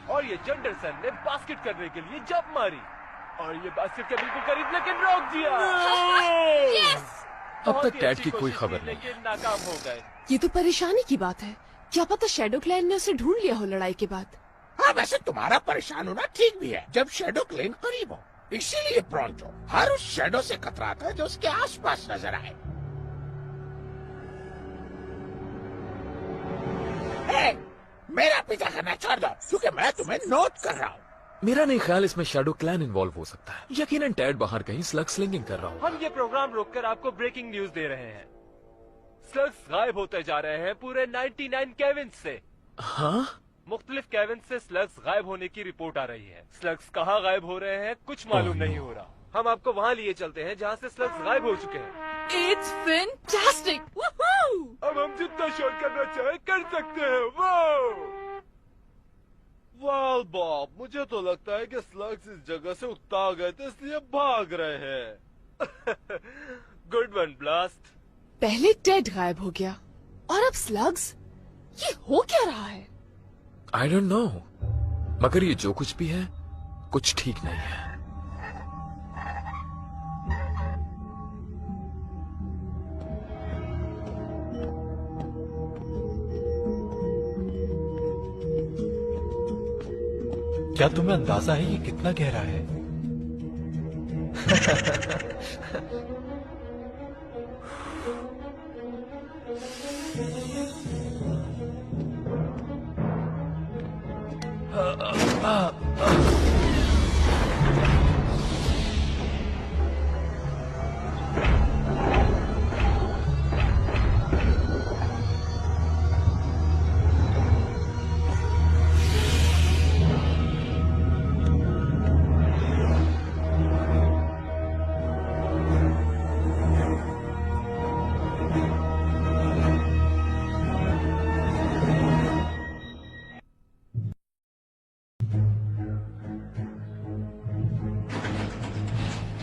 और ये जेंडरसन ने बास्केट करने के लिए जंप मारी और ये बास्केट के बिल्कुल करीब, लेकिन रोक दिया। अब तक डैड की कोई खबर नहीं, लेकिन नाकाम हो गए। ये तो परेशानी की बात है। क्या पता शैडो क्लैन ने उसे ढूंढ लिया हो लड़ाई के बाद। हाँ, वैसे तुम्हारा परेशान होना ठीक भी है जब शैडो क्लेन करीब हो। इसीलिए प्रोंटो हर उस शैडो से कतराता है जो उसके आसपास नजर आए। मेरा पीछा करना छोड़ दो, क्योंकि मैं तुम्हें नोट कर रहा हूँ। मेरा नहीं ख्याल इसमें शैडो क्लैन इन्वॉल्व हो सकता है। यकीनन डैड बाहर कहीं स्लग स्लिंगिंग कर रहा हो। हम ये प्रोग्राम रोककर आपको ब्रेकिंग न्यूज दे रहे हैं। स्लग्स गायब होते जा रहे हैं पूरे 99 केविन से। हाँ? मुख्तलिफ केविन से स्लग्स गायब होने की रिपोर्ट आ रही है। स्लग्स कहाँ गायब हो रहे हैं कुछ मालूम नहीं हो रहा। हम आपको वहाँ लिए चलते हैं जहाँ से स्लग्स गायब हो चुके हैं। It's fantastic! Woohoo! अब हम जितना शॉट करना चाहे कर सकते हैं। वाह बॉब, मुझे तो लगता है कि स्लग्स इस जगह से उकता गए थे इसलिए भाग रहे हैं। Good one blast. पहले टेड गायब हो गया और अब स्लग्स। ये हो क्या रहा है? आई डोंट नो, मगर ये जो कुछ भी है कुछ ठीक नहीं है। क्या तुम्हें अंदाजा है ये कितना गहरा है?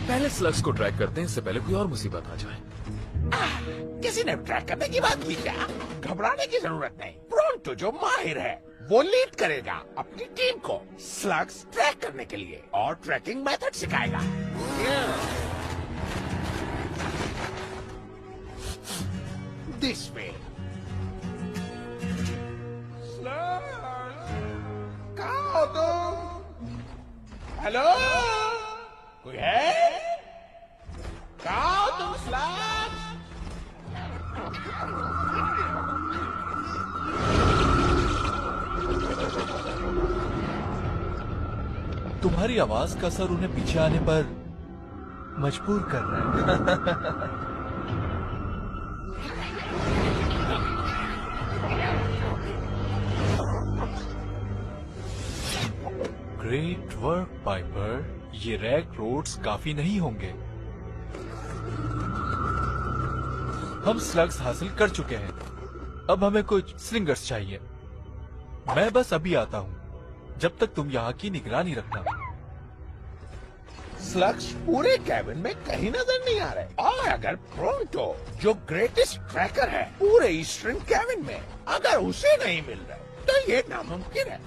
पहले स्लग्स को ट्रैक करते हैं, इससे पहले कोई और मुसीबत आ जाए। किसी ने ट्रैक करने की बात की क्या? घबराने की जरूरत नहीं। प्रोंटो जो माहिर है वो लीड करेगा अपनी टीम को स्लग्स ट्रैक करने के लिए और ट्रैकिंग मेथड सिखाएगा। This way. कहाँ हो तुम? हेलो, कोई है? कहाँ हो तुम स्लग्स? तुम्हारी आवाज का असर उन्हें पीछे आने पर मजबूर कर रहा है। ग्रेट वर्क पाइपर, ये रैग रोड्स काफी नहीं होंगे। हम स्लग्स हासिल कर चुके हैं, अब हमें कुछ स्लिंगर्स चाहिए। मैं बस अभी आता हूँ, जब तक तुम यहाँ की निगरानी रखना। स्लग्स पूरे कैबिन में कहीं नजर नहीं आ रहे, और अगर प्रोंटो जो ग्रेटेस्ट ट्रैकर है पूरे ईस्टर्न कैबिन में, अगर उसे नहीं मिल रहे तो ये नामुमकिन है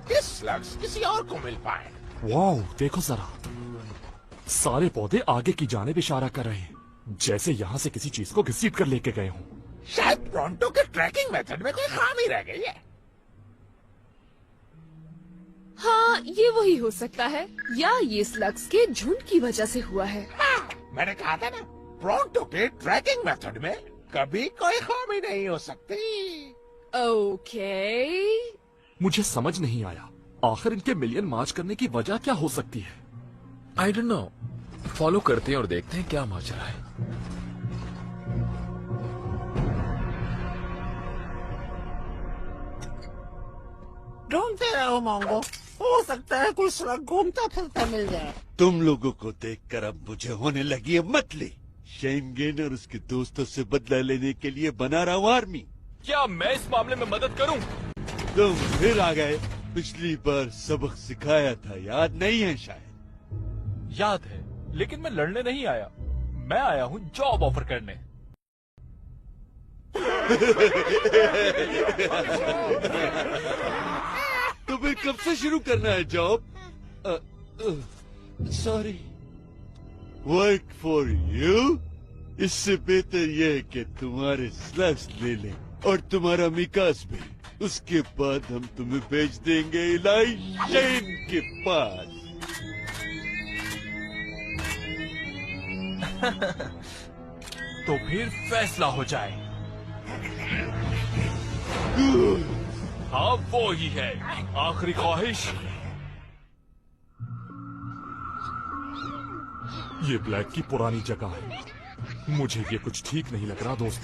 कि स्लग्स किसी और को मिल पाए। वाओ, देखो जरा, सारे पौधे आगे की जानिब इशारा कर रहे हैं, जैसे यहाँ से किसी चीज को घसीट कर लेके गए हों। शायद प्रोंटो के ट्रैकिंग मेथड में कोई खामी रह गई है। हाँ, ये वही हो सकता है, या ये स्लग्स के झुंड की वजह से हुआ है। हाँ, मैंने कहा था ना, प्रोंटो के ट्रैकिंग मेथड में कभी कोई खामी नहीं हो सकती। ओके, मुझे समझ नहीं आया, आखिर इनके मिलियन मार्च करने की वजह क्या हो सकती है? आई डोंट नो, फॉलो करते हैं और देखते हैं क्या माजरा है। ढूंढते रहो मोंगो, हो सकता है कोई स्लग घूमता फिरता मिल जाए। तुम लोगों को देखकर अब मुझे होने लगी है मतली। शेनगेन और उसके दोस्तों से बदला लेने के लिए बना रहा हूँ आर्मी। क्या मैं इस मामले में मदद करूं? तुम फिर आ गए। पिछली बार सबक सिखाया था, याद नहीं है शायद? याद है, लेकिन मैं लड़ने नहीं आया, मैं आया हूँ जॉब ऑफर करने। तो फिर कब से शुरू करना है job? Sorry, work for you. इससे बेहतर यह है कि तुम्हारे स्लग्स ले लें और तुम्हारा मिकास भी। उसके बाद हम तुम्हें भेज देंगे इलाई शेन के पास। तो फिर फैसला हो जाए। हाँ, वो ही है, आखिरी ख्वाहिश। ये ब्लैक की पुरानी जगह है, मुझे ये कुछ ठीक नहीं लग रहा दोस्त।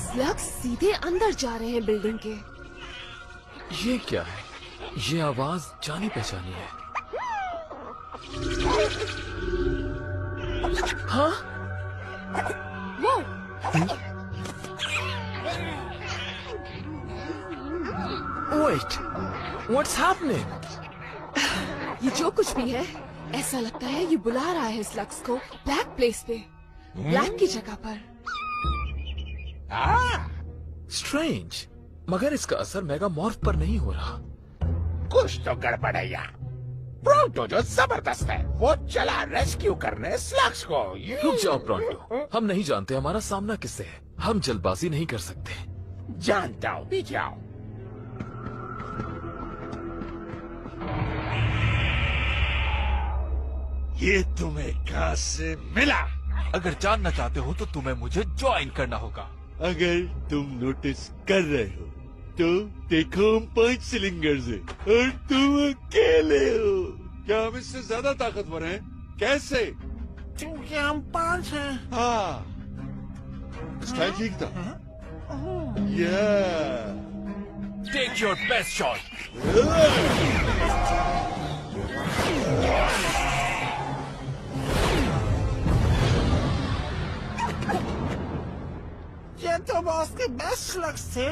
स्लग्स सीधे अंदर जा रहे हैं बिल्डिंग के। ये क्या है? ये आवाज जानी पहचानी है। हाँ, वो वेट, व्हाट्स हैपनिंग? ये जो कुछ भी है, ऐसा लगता है ये बुला रहा है स्लग्स को ब्लैक प्लेस पे, ब्लैक की जगह पर। स्ट्रेंज, मगर इसका असर मेगामॉर्फ पर नहीं हो रहा। कुछ तो गड़बड़ है यहाँ। प्रोंटो जो जबरदस्त है, वो चला रेस्क्यू करने स्लग्स को। रुक जाओ प्रोंटो, हम नहीं जानते हमारा सामना किससे है, हम जल्दबाजी नहीं कर सकते। जानता हूँ, पीछे आओ। ये तुम्हें कहाँ से मिला? अगर जानना चाहते हो तो तुम्हें मुझे ज्वाइन करना होगा। अगर तुम नोटिस कर रहे हो तो देखो, हम 5 सिलिंडर्स हैं और तुम अकेले हो। क्या हम इससे ज्यादा ताकतवर हैं? कैसे? क्योंकि हम 5 हैं। हाँ, स्टाइल ठीक था। या टेक योर बेस्ट शॉट। तो बॉस के बेस्ट स्लग्स थे।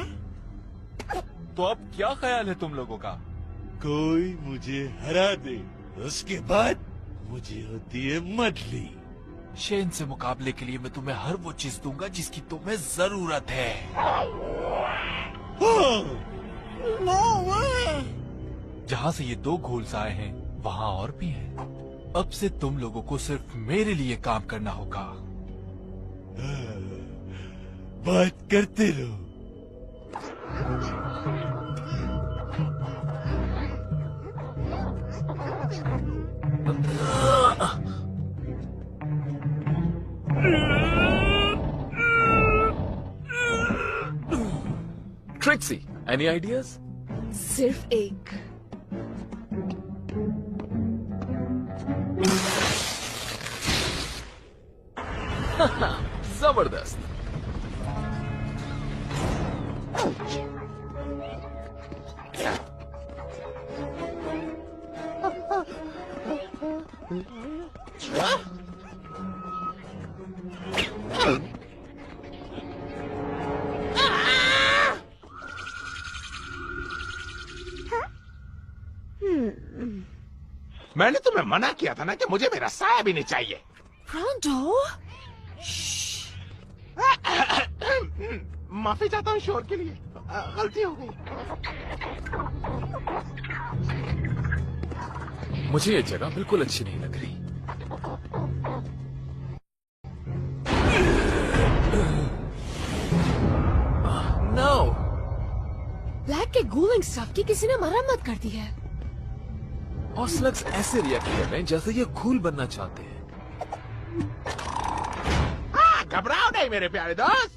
तो अब क्या ख्याल है तुम लोगों का? कोई मुझे हरा दे, उसके बाद मुझे होती है मडली। शेन से मुकाबले के लिए मैं तुम्हें हर वो चीज दूंगा जिसकी तुम्हें जरूरत है। नो वे। जहाँ से ये 2 घोल्स आए हैं वहाँ और भी हैं। अब से तुम लोगों को सिर्फ मेरे लिए काम करना होगा। बात करते रहो। Trixie, any ideas? सिर्फ एक। जबरदस्त। मैंने तुम्हें मना किया था ना कि मुझे मेरा साया भी नहीं चाहिए। प्रॉन्टो, माफी चाहता हूँ शोर के लिए, गलती हो गई। मुझे ये जगह बिल्कुल अच्छी नहीं लग रही। नो। ब्लैक के गूलिंग स्टफ की किसी ने मरम्मत कर दी है। और स्लग्स ऐसे रिएक्ट कर रहे हैं जैसे ये घूल बनना चाहते हैं। घबराओ नहीं मेरे प्यारे दोस्त,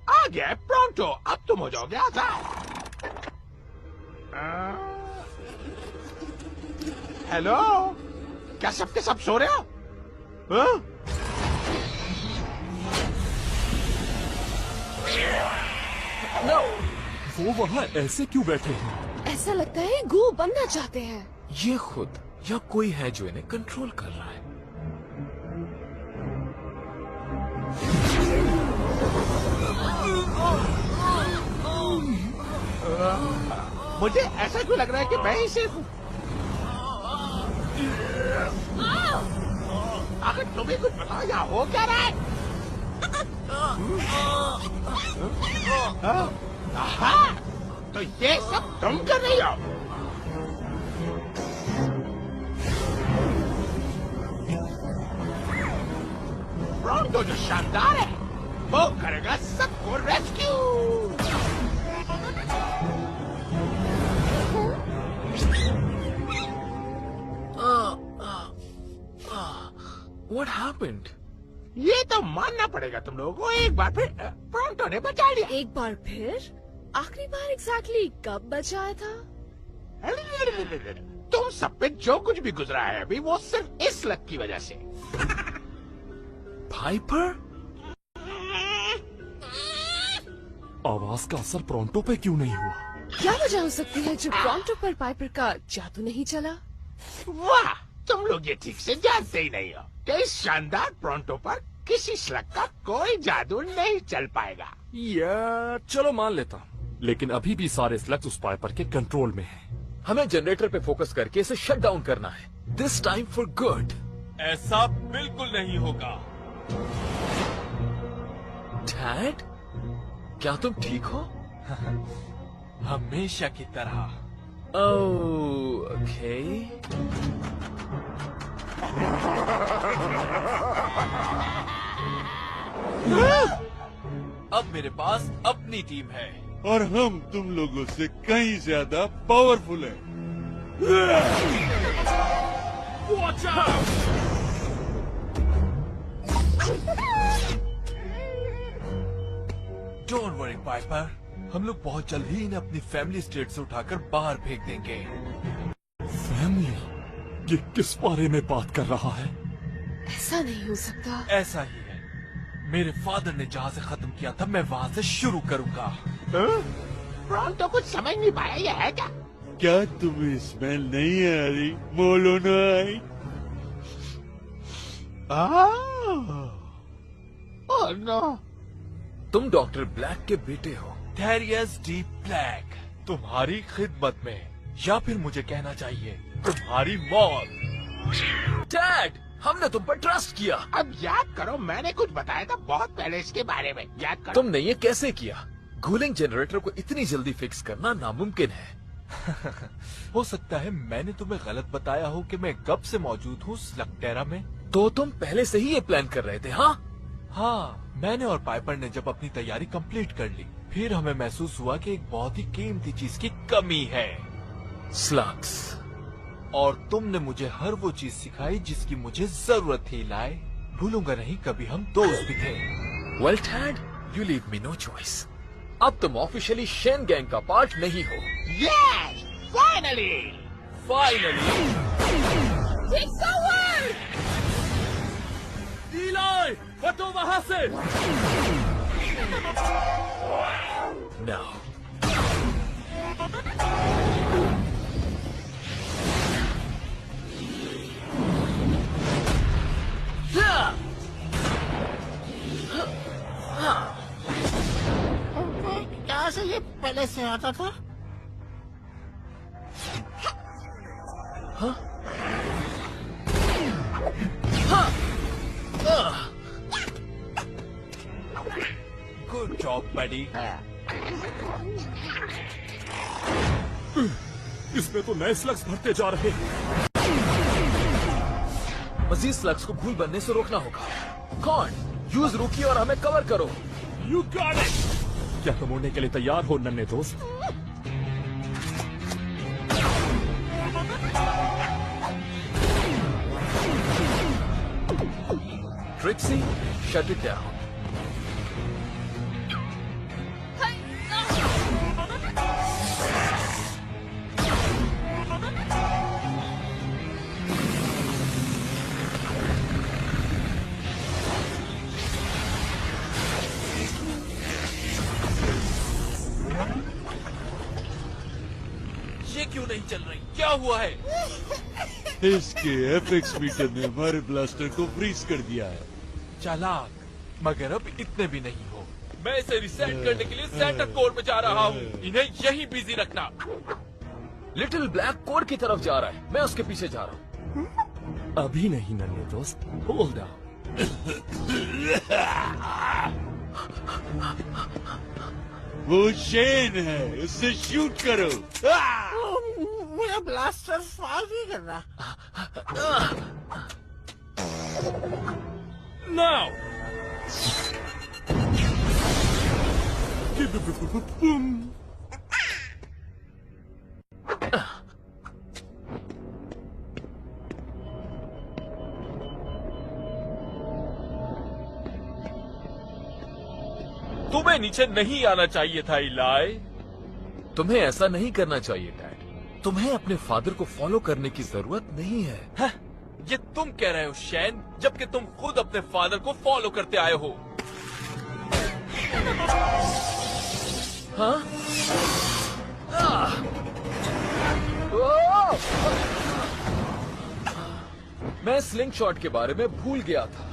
आ गया प्रॉन्टो, अब तुम हो जाओगे आजाद। हेलो, क्या सबके सब सो रहे हो? हाँ? No! वो वहाँ ऐसे क्यों बैठे हैं? ऐसा लगता है गू बनना चाहते हैं। ये खुद या कोई है जो इन्हें कंट्रोल कर रहा है। मुझे ऐसा क्यों लग रहा है कि मैं ही सिर्फ हूँ? आखिर तुम्हें कुछ बताओ, यहाँ हो क्या रहा है? आहा, तो ये सब तुम कर रही हो? प्रॉन्टो जो शानदार है वो करेगा सबको रेस्क्यू। What happened? ये तो मानना पड़ेगा तुम लोगों को, एक बार फिर प्रॉन्टो ने बचा लिया। एक बार फिर? आखिरी बार एग्जैक्टली कब बचाया था? तुम सब पे जो कुछ भी गुजरा है अभी, वो सिर्फ इस लक की वजह से। पाइपर? आवाज का असर प्रॉन्टो पे क्यों नहीं हुआ? क्या वजह हो सकती है जो प्रॉन्टो पर पाइपर का जादू नहीं चला? वाह, तुम लोग ये ठीक से जानते ही नहीं हो कि इस शानदार प्रॉन्टो पर किसी स्लग का कोई जादू नहीं चल पाएगा। या चलो मान लेता हूँ, लेकिन अभी भी सारे स्लग्स उस पाइपर के कंट्रोल में हैं। हमें जनरेटर पे फोकस करके इसे शट डाउन करना है, दिस टाइम फॉर गुड। ऐसा बिल्कुल नहीं होगा। डैड, क्या तुम ठीक हो? हमेशा की तरह। ओके। अब मेरे पास अपनी टीम है और हम तुम लोगों से कहीं ज्यादा पावरफुल हैं। Watch out! Don't worry, Piper, हम लोग बहुत जल्द ही इन्हें अपनी फैमिली स्टेट से उठाकर बाहर फेंक देंगे। फैमिली? ये किस बारे में बात कर रहा है? ऐसा नहीं हो सकता। ऐसा ही है, मेरे फादर ने जहाँ से खत्म किया था मैं वहाँ से शुरू करूँगा। प्रॉन्टो कुछ समझ नहीं पाया, ये है क्या? क्या तुम्हें स्मेल नहीं आ रही मोलोनाइट? ओह नो, तुम डॉक्टर ब्लैक के बेटे हो। डेरियस डी ब्लैक, तुम्हारी खिदमत में, या फिर मुझे कहना चाहिए तुम्हारी मौत। डैड, हमने तुम पर ट्रस्ट किया। अब याद करो, मैंने कुछ बताया था बहुत पहले इसके बारे में, याद करो। तुमने ये कैसे किया? कूलिंग जनरेटर को इतनी जल्दी फिक्स करना नामुमकिन है। हो सकता है मैंने तुम्हें गलत बताया हो कि मैं कब से मौजूद हूँ स्लगटेरा में। तो तुम पहले से ही ये प्लान कर रहे थे? हाँ हाँ, मैंने और पाइपर ने जब अपनी तैयारी कंप्लीट कर ली, फिर हमें महसूस हुआ कि एक बहुत ही कीमती चीज की कमी है, स्लग्स। और तुमने मुझे हर वो चीज सिखाई जिसकी मुझे जरूरत थी लाए। भूलूंगा नहीं, कभी हम दोस्त भी थे। Well dad, you leave me know choice. अब तुम ऑफिशियली शेन गैंग का पार्ट नहीं हो। Yes! Finally! फाइनली। इलाई, हटो वहां से। नाउ क्या से ये पहले से आता था? गुड जॉब बडी। इसमें तो नए स्लग्स भरते जा रहे हैं। मजीद स्लग्स को भूल बनने से रोकना होगा। कौन? यूज रूकी और हमें कवर करो। You got it. क्या तुम उड़ने के लिए तैयार हो नन्हे दोस्त? Trixie, shut it down. ये क्यों नहीं चल रही? क्या हुआ है? इसके एपेक्स मीटर ने हमारे ब्लास्टर को फ्रीज कर दिया है। चालाक, मगर अब इतने भी नहीं हो। मैं इसे रिसेट करने के लिए सेंटर कोर में जा रहा हूँ। इन्हें यहीं बिजी रखना। लिटिल ब्लैक कोर की तरफ जा रहा है, मैं उसके पीछे जा रहा हूँ। अभी नहीं नन्हे दोस्त, होल्ड डाउन। वो शेन है, उससे शूट करो। मेरा ब्लास्टर फायर नहीं कर रहा। नाउ। तुम्हें नीचे नहीं आना चाहिए था इलाई। तुम्हें ऐसा नहीं करना चाहिए डैड। तुम्हें अपने फादर को फॉलो करने की जरूरत नहीं है। हाँ, ये तुम कह रहे हो शैन, जबकि तुम खुद अपने फादर को फॉलो करते आए हो। हाँ? ओह! मैं स्लिंग शॉट के बारे में भूल गया था।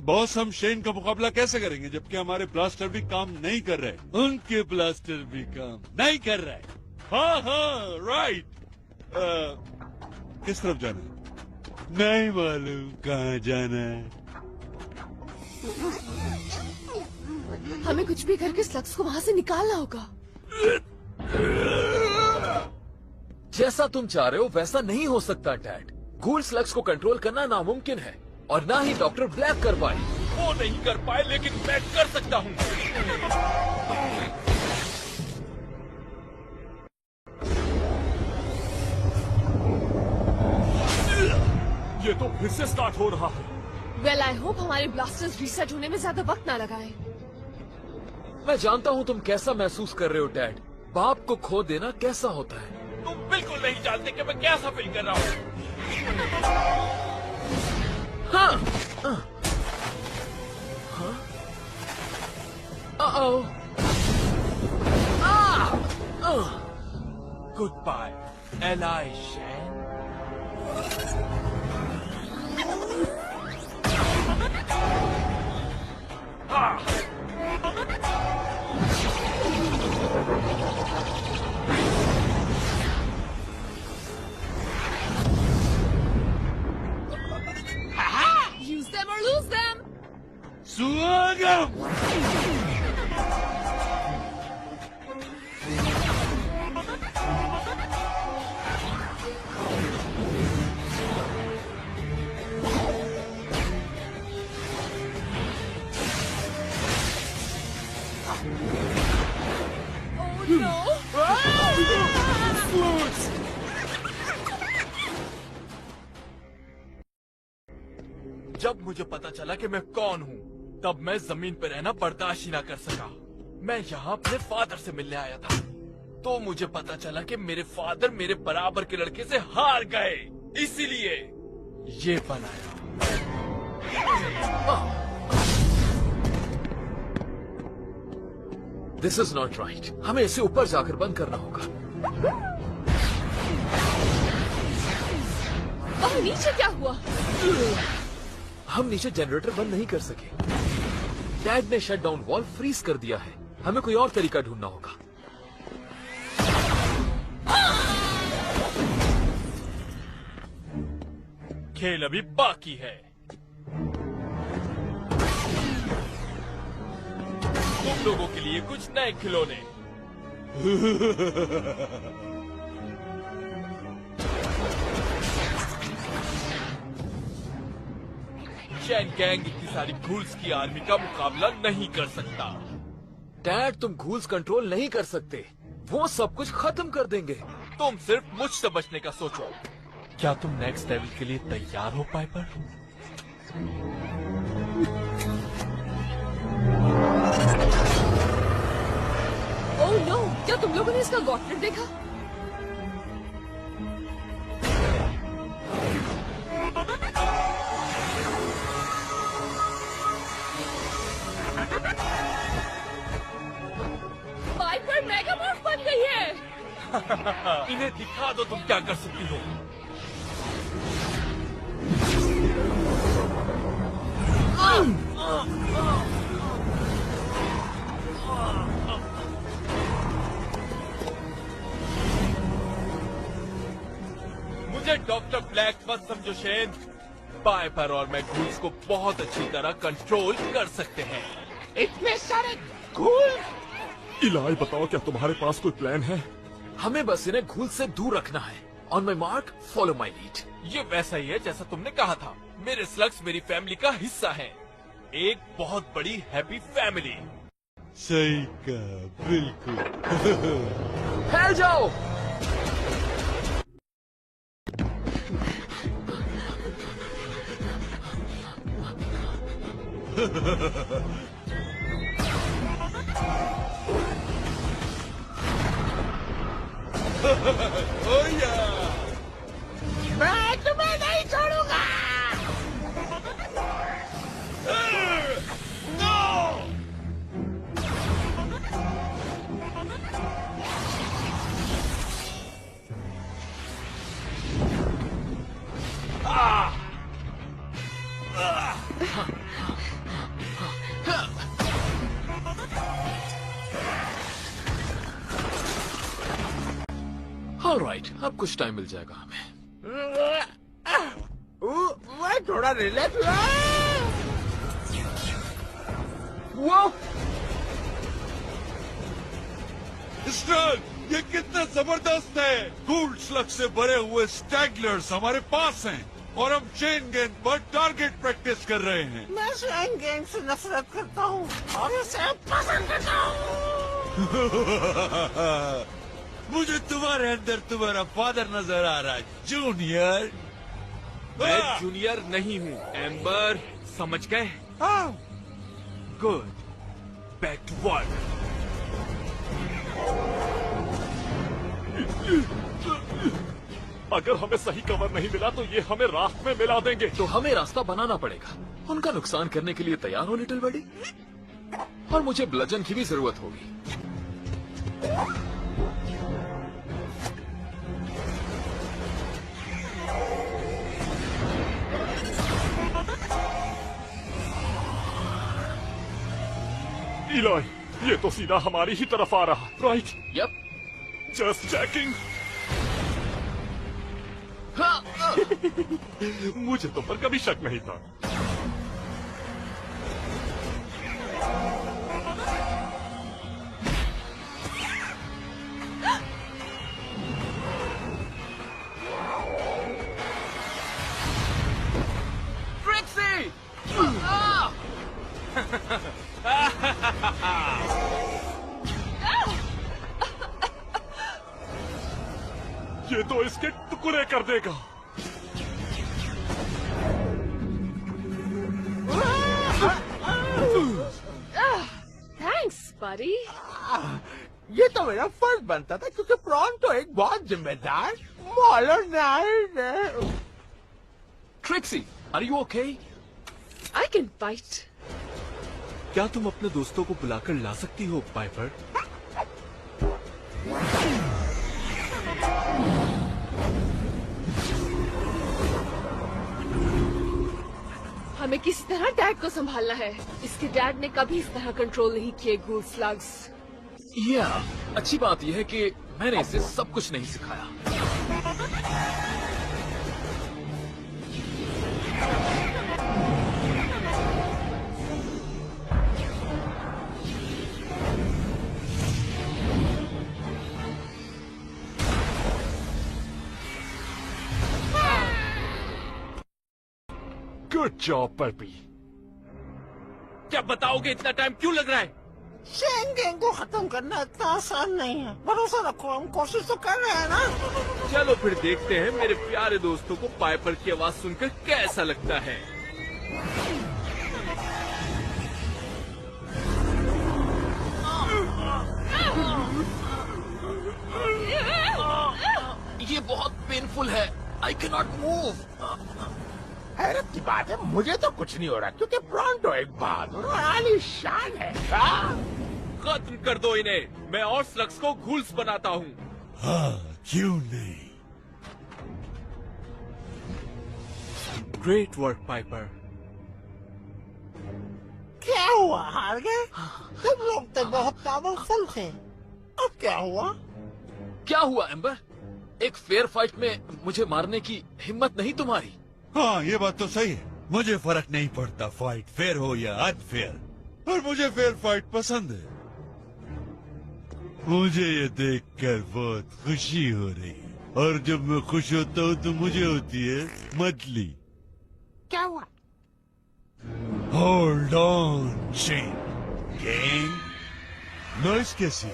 बॉस, हम शेन का मुकाबला कैसे करेंगे जबकि हमारे ब्लास्टर भी काम नहीं कर रहे? उनके ब्लास्टर भी काम नहीं कर रहे। हाँ हाँ, राइट। किस तरफ जाना है? नहीं मालूम कहाँ जाना है। हमें कुछ भी करके स्लग्स को वहाँ से निकालना होगा। जैसा तुम चाह रहे हो वैसा नहीं हो सकता डैड। गूल स्लग्स को कंट्रोल करना नामुमकिन है और ना ही डॉक्टर ब्लैक कर पाए। वो नहीं कर पाए, लेकिन मैं कर सकता हूँ। ये तो फिर से स्टार्ट हो रहा है। वेल आई होप हमारे ब्लास्टर्स रीसेट होने में ज्यादा वक्त ना लगाए। मैं जानता हूँ तुम कैसा महसूस कर रहे हो डैड। बाप को खो देना कैसा होता है। तुम बिल्कुल नहीं जानते कि मैं कैसा फील कर रहा हूँ। हाँ। हाँ? Uh-oh. Goodbye, Eli Shan. स्वागत। जब मुझे पता चला कि मैं कौन हूँ, तब मैं जमीन पर रहना बर्दाश्त ही ना कर सका। मैं यहाँ अपने फादर से मिलने आया था, तो मुझे पता चला कि मेरे फादर मेरे बराबर के लड़के से हार गए, इसीलिए ये बनाया। This is not right. हमें इसे ऊपर जाकर बंद करना होगा। और नीचे क्या हुआ? हम नीचे जनरेटर बंद नहीं कर सके। डैड ने शट डाउन वॉल्व फ्रीज कर दिया है। हमें कोई और तरीका ढूंढना होगा। खेल अभी बाकी है। तुम लोगों के लिए कुछ नए खिलौने। चैन गैंग इतनी सारी घूल्स की आर्मी का मुकाबला नहीं कर सकता। डैड, तुम घूल्स कंट्रोल नहीं कर सकते। वो सब कुछ खत्म कर देंगे। तुम सिर्फ मुझसे बचने का सोचो। क्या तुम नेक्स्ट लेवल के लिए तैयार हो पाइपर? ओह नो, क्या तुम लोगों ने इसका गॉटलेट देखा? पाइपर मेगामॉर्फ बन गई है। इन्हें दिखा दो तुम क्या कर सकती हो। मुझे डॉक्टर ब्लैक मत समझो शेन। पाइपर और मैं घूल्स को बहुत अच्छी तरह कंट्रोल कर सकते हैं। इतने सारे घूल। इलाई, बताओ क्या तुम्हारे पास कोई प्लान है? हमें बस इन्हें घूल से दूर रखना है। On my mark, follow my lead. ये वैसा ही है जैसा तुमने कहा था। मेरे स्लग्स मेरी फैमिली का हिस्सा हैं। एक बहुत बड़ी हैप्पी फैमिली। सही कहा, बिल्कुल। फैल जाओ। मैं तुम्हें नहीं छोड़ूंगा। ऑलराइट, अब कुछ टाइम मिल जाएगा हमें। मैं थोड़ा रिलैक्स वो स्टर्न, ये कितना जबरदस्त है। गूल्ड स्लग से भरे हुए स्टैगलर्स हमारे पास हैं और हम चेन गैंग पर टारगेट प्रैक्टिस कर रहे हैं। मैं चेन गैंग से नफरत करता हूँ और इसे पसंद करता हूँ। मुझे तुम्हारे अंदर तुम्हारा फादर नजर आ रहा है, जूनियर। मैं जूनियर नहीं हूँ, एम्बर। समझ गए? गुड। Back to work. अगर हमें सही कवर नहीं मिला तो ये हमें रास्ते में मिला देंगे। तो हमें रास्ता बनाना पड़ेगा। उनका नुकसान करने के लिए तैयार हो लिटिल बडी। और मुझे ब्लजन की भी जरूरत होगी। इलाई, ये तो सीधा हमारी ही तरफ आ रहा। राइट? यप। Just checking. मुझे तो पर कभी शक नहीं था। ये तो इसके टुकड़े कर देगा। थैंक्स बडी। ये तो मेरा फर्ज बनता था क्योंकि प्रॉन्टो एक बहुत जिम्मेदार मॉडर्नाइज्ड है। Trixie, are you okay? I can fight. क्या तुम अपने दोस्तों को बुलाकर ला सकती हो पाइपर? हमें किसी तरह डैड को संभालना है। इसके डैड ने कभी इस तरह कंट्रोल नहीं किए गूल स्लग्स। या अच्छी बात यह है कि मैंने इसे सब कुछ नहीं सिखाया। Good job Burpy. क्या बताओगे इतना टाइम क्यों लग रहा है? शेन गैंग को खत्म करना इतना आसान नहीं है। भरोसा रखो, हम कोशिश तो कर रहे हैं ना। चलो फिर देखते हैं मेरे प्यारे दोस्तों को पाइपर की आवाज सुनकर कैसा लगता है। ये बहुत पेनफुल है। I can not move. हैरत की बात है, मुझे तो कुछ नहीं हो रहा क्योंकि प्रॉन्टो एक बहादुर और आलीशान है। हाँ? खत्म कर दो इन्हें। मैं और स्लग्स को घूल्स बनाता हूँ। हाँ, क्यों नहीं। Great work Piper. क्या हुआ, हार गए? तुम लोग तो बहुत पावरफुल थे। अब क्या हुआ? क्या हुआ एम्बर? एक फेयर फाइट में मुझे मारने की हिम्मत नहीं तुम्हारी? हाँ, ये बात तो सही है। मुझे फर्क नहीं पड़ता फाइट फेयर हो या अनफेयर, और मुझे फेयर फाइट पसंद है। मुझे ये देखकर बहुत खुशी हो रही है, और जब मैं खुश होता हूँ तो मुझे होती है मतली। क्या हुआ? Hold on chain gang. Noise कैसी?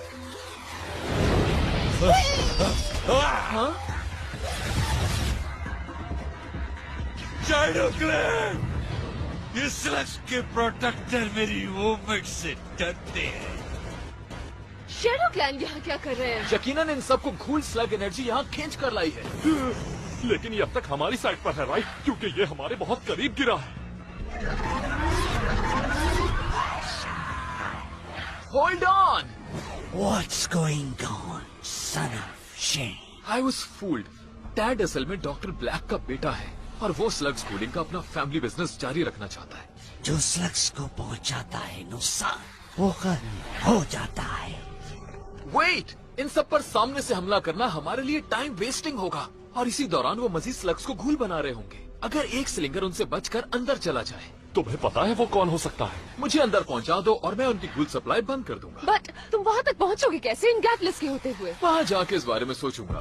शैडो क्लैन, ये स्लग्स के प्रोटेक्टर मेरी मूवमेंट से डरते हैं। शैडो क्लैन यहाँ क्या कर रहे हैं? यकीनन इन सबको घूल स्लग एनर्जी यहाँ खींच कर लाई है। लेकिन ये अब तक हमारी साइड पर है, राइट? क्योंकि ये हमारे बहुत करीब गिरा है। Hold on. What's going on, son of Shane? I was fooled. Dad असल में डॉक्टर ब्लैक का बेटा है और वो स्लग्स कूलिंग का अपना फैमिली बिजनेस जारी रखना चाहता है। जो स्लग्स को पहुंचाता है नुकसान, वो खत्म हो जाता है। वेट, इन सब पर सामने से हमला करना हमारे लिए टाइम वेस्टिंग होगा, और इसी दौरान वो मजीद स्लग्स को घूल बना रहे होंगे। अगर एक सिलिंगर उनसे बचकर अंदर चला जाए। तुम्हें पता है वो कौन हो सकता है? मुझे अंदर पहुंचा दो और मैं उनकी घूल सप्लाई बंद कर दूंगा। बट तुम वहाँ तक पहुँचोगे कैसे इन गैटलेस के होते हुए? वहाँ जाके इस बारे में सोचूंगा।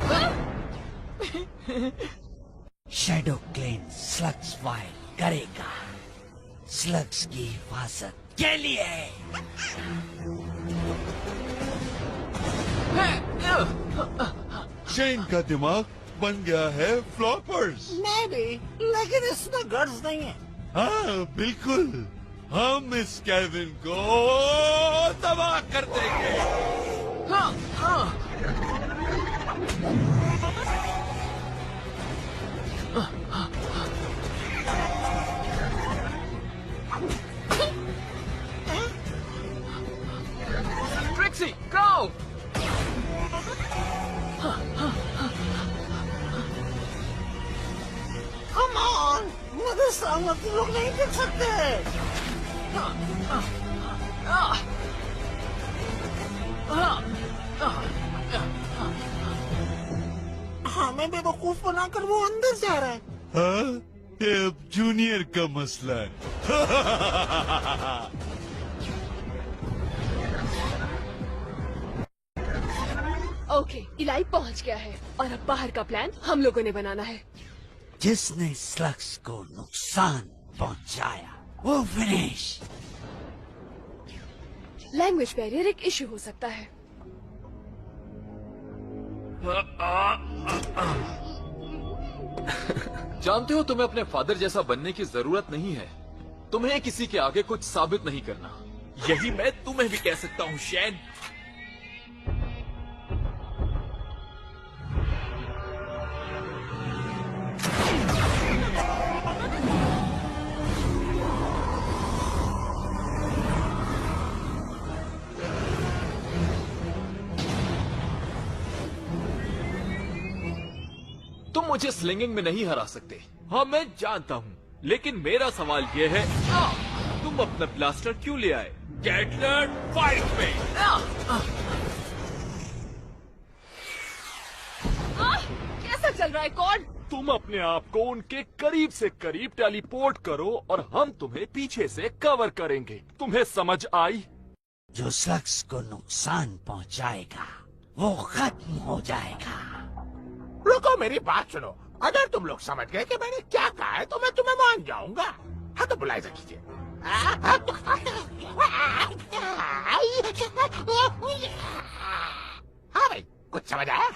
शैडो क्लेन स्लग्स फाइल करेगा, स्लग्स की हिफाजत के लिए। शेन का दिमाग बन गया है फ्लॉपर्स। मैं भी, लेकिन इसमें गर्ज नहीं है। हाँ बिल्कुल, हम इस केविन को तबाह कर देंगे। हाँ, हाँ। Trixie, go! Come on, मुझे सामने तुम लोग नहीं देख सकते। हमें बेवकूफ बनाकर वो अंदर जा रहा है। हाँ, ये अब जूनियर का मसला है। ओके, इलाई पहुँच गया है और अब बाहर का प्लान हम लोगों ने बनाना है। जिसने स्लग्स को नुकसान पहुंचाया वो फिनिश। लैंग्वेज बैरियर एक इश्यू हो सकता है। जानते हो, तुम्हें अपने फादर जैसा बनने की जरूरत नहीं है। तुम्हें किसी के आगे कुछ साबित नहीं करना। यही मैं तुम्हें भी कह सकता हूँ शैन। तुम मुझे स्लिंगिंग में नहीं हरा सकते। हाँ मैं जानता हूँ, लेकिन मेरा सवाल ये है, तुम अपना ब्लास्टर क्यों ले आए? कैटलर फाइट में। कैसा चल रहा है कॉर्ड? तुम अपने आप को उनके करीब से करीब टेलीपोर्ट करो और हम तुम्हें पीछे से कवर करेंगे। तुम्हें समझ आई? जो शख्स को नुकसान पहुंचाएगा वो खत्म हो जाएगा। रुको, मेरी बात सुनो। अगर तुम लोग समझ गए कि मैंने क्या कहा है तो मैं तुम्हें मान जाऊंगा। हाँ तो बुलाई जा कीजिए। हाँ भाई, कुछ समझ आया?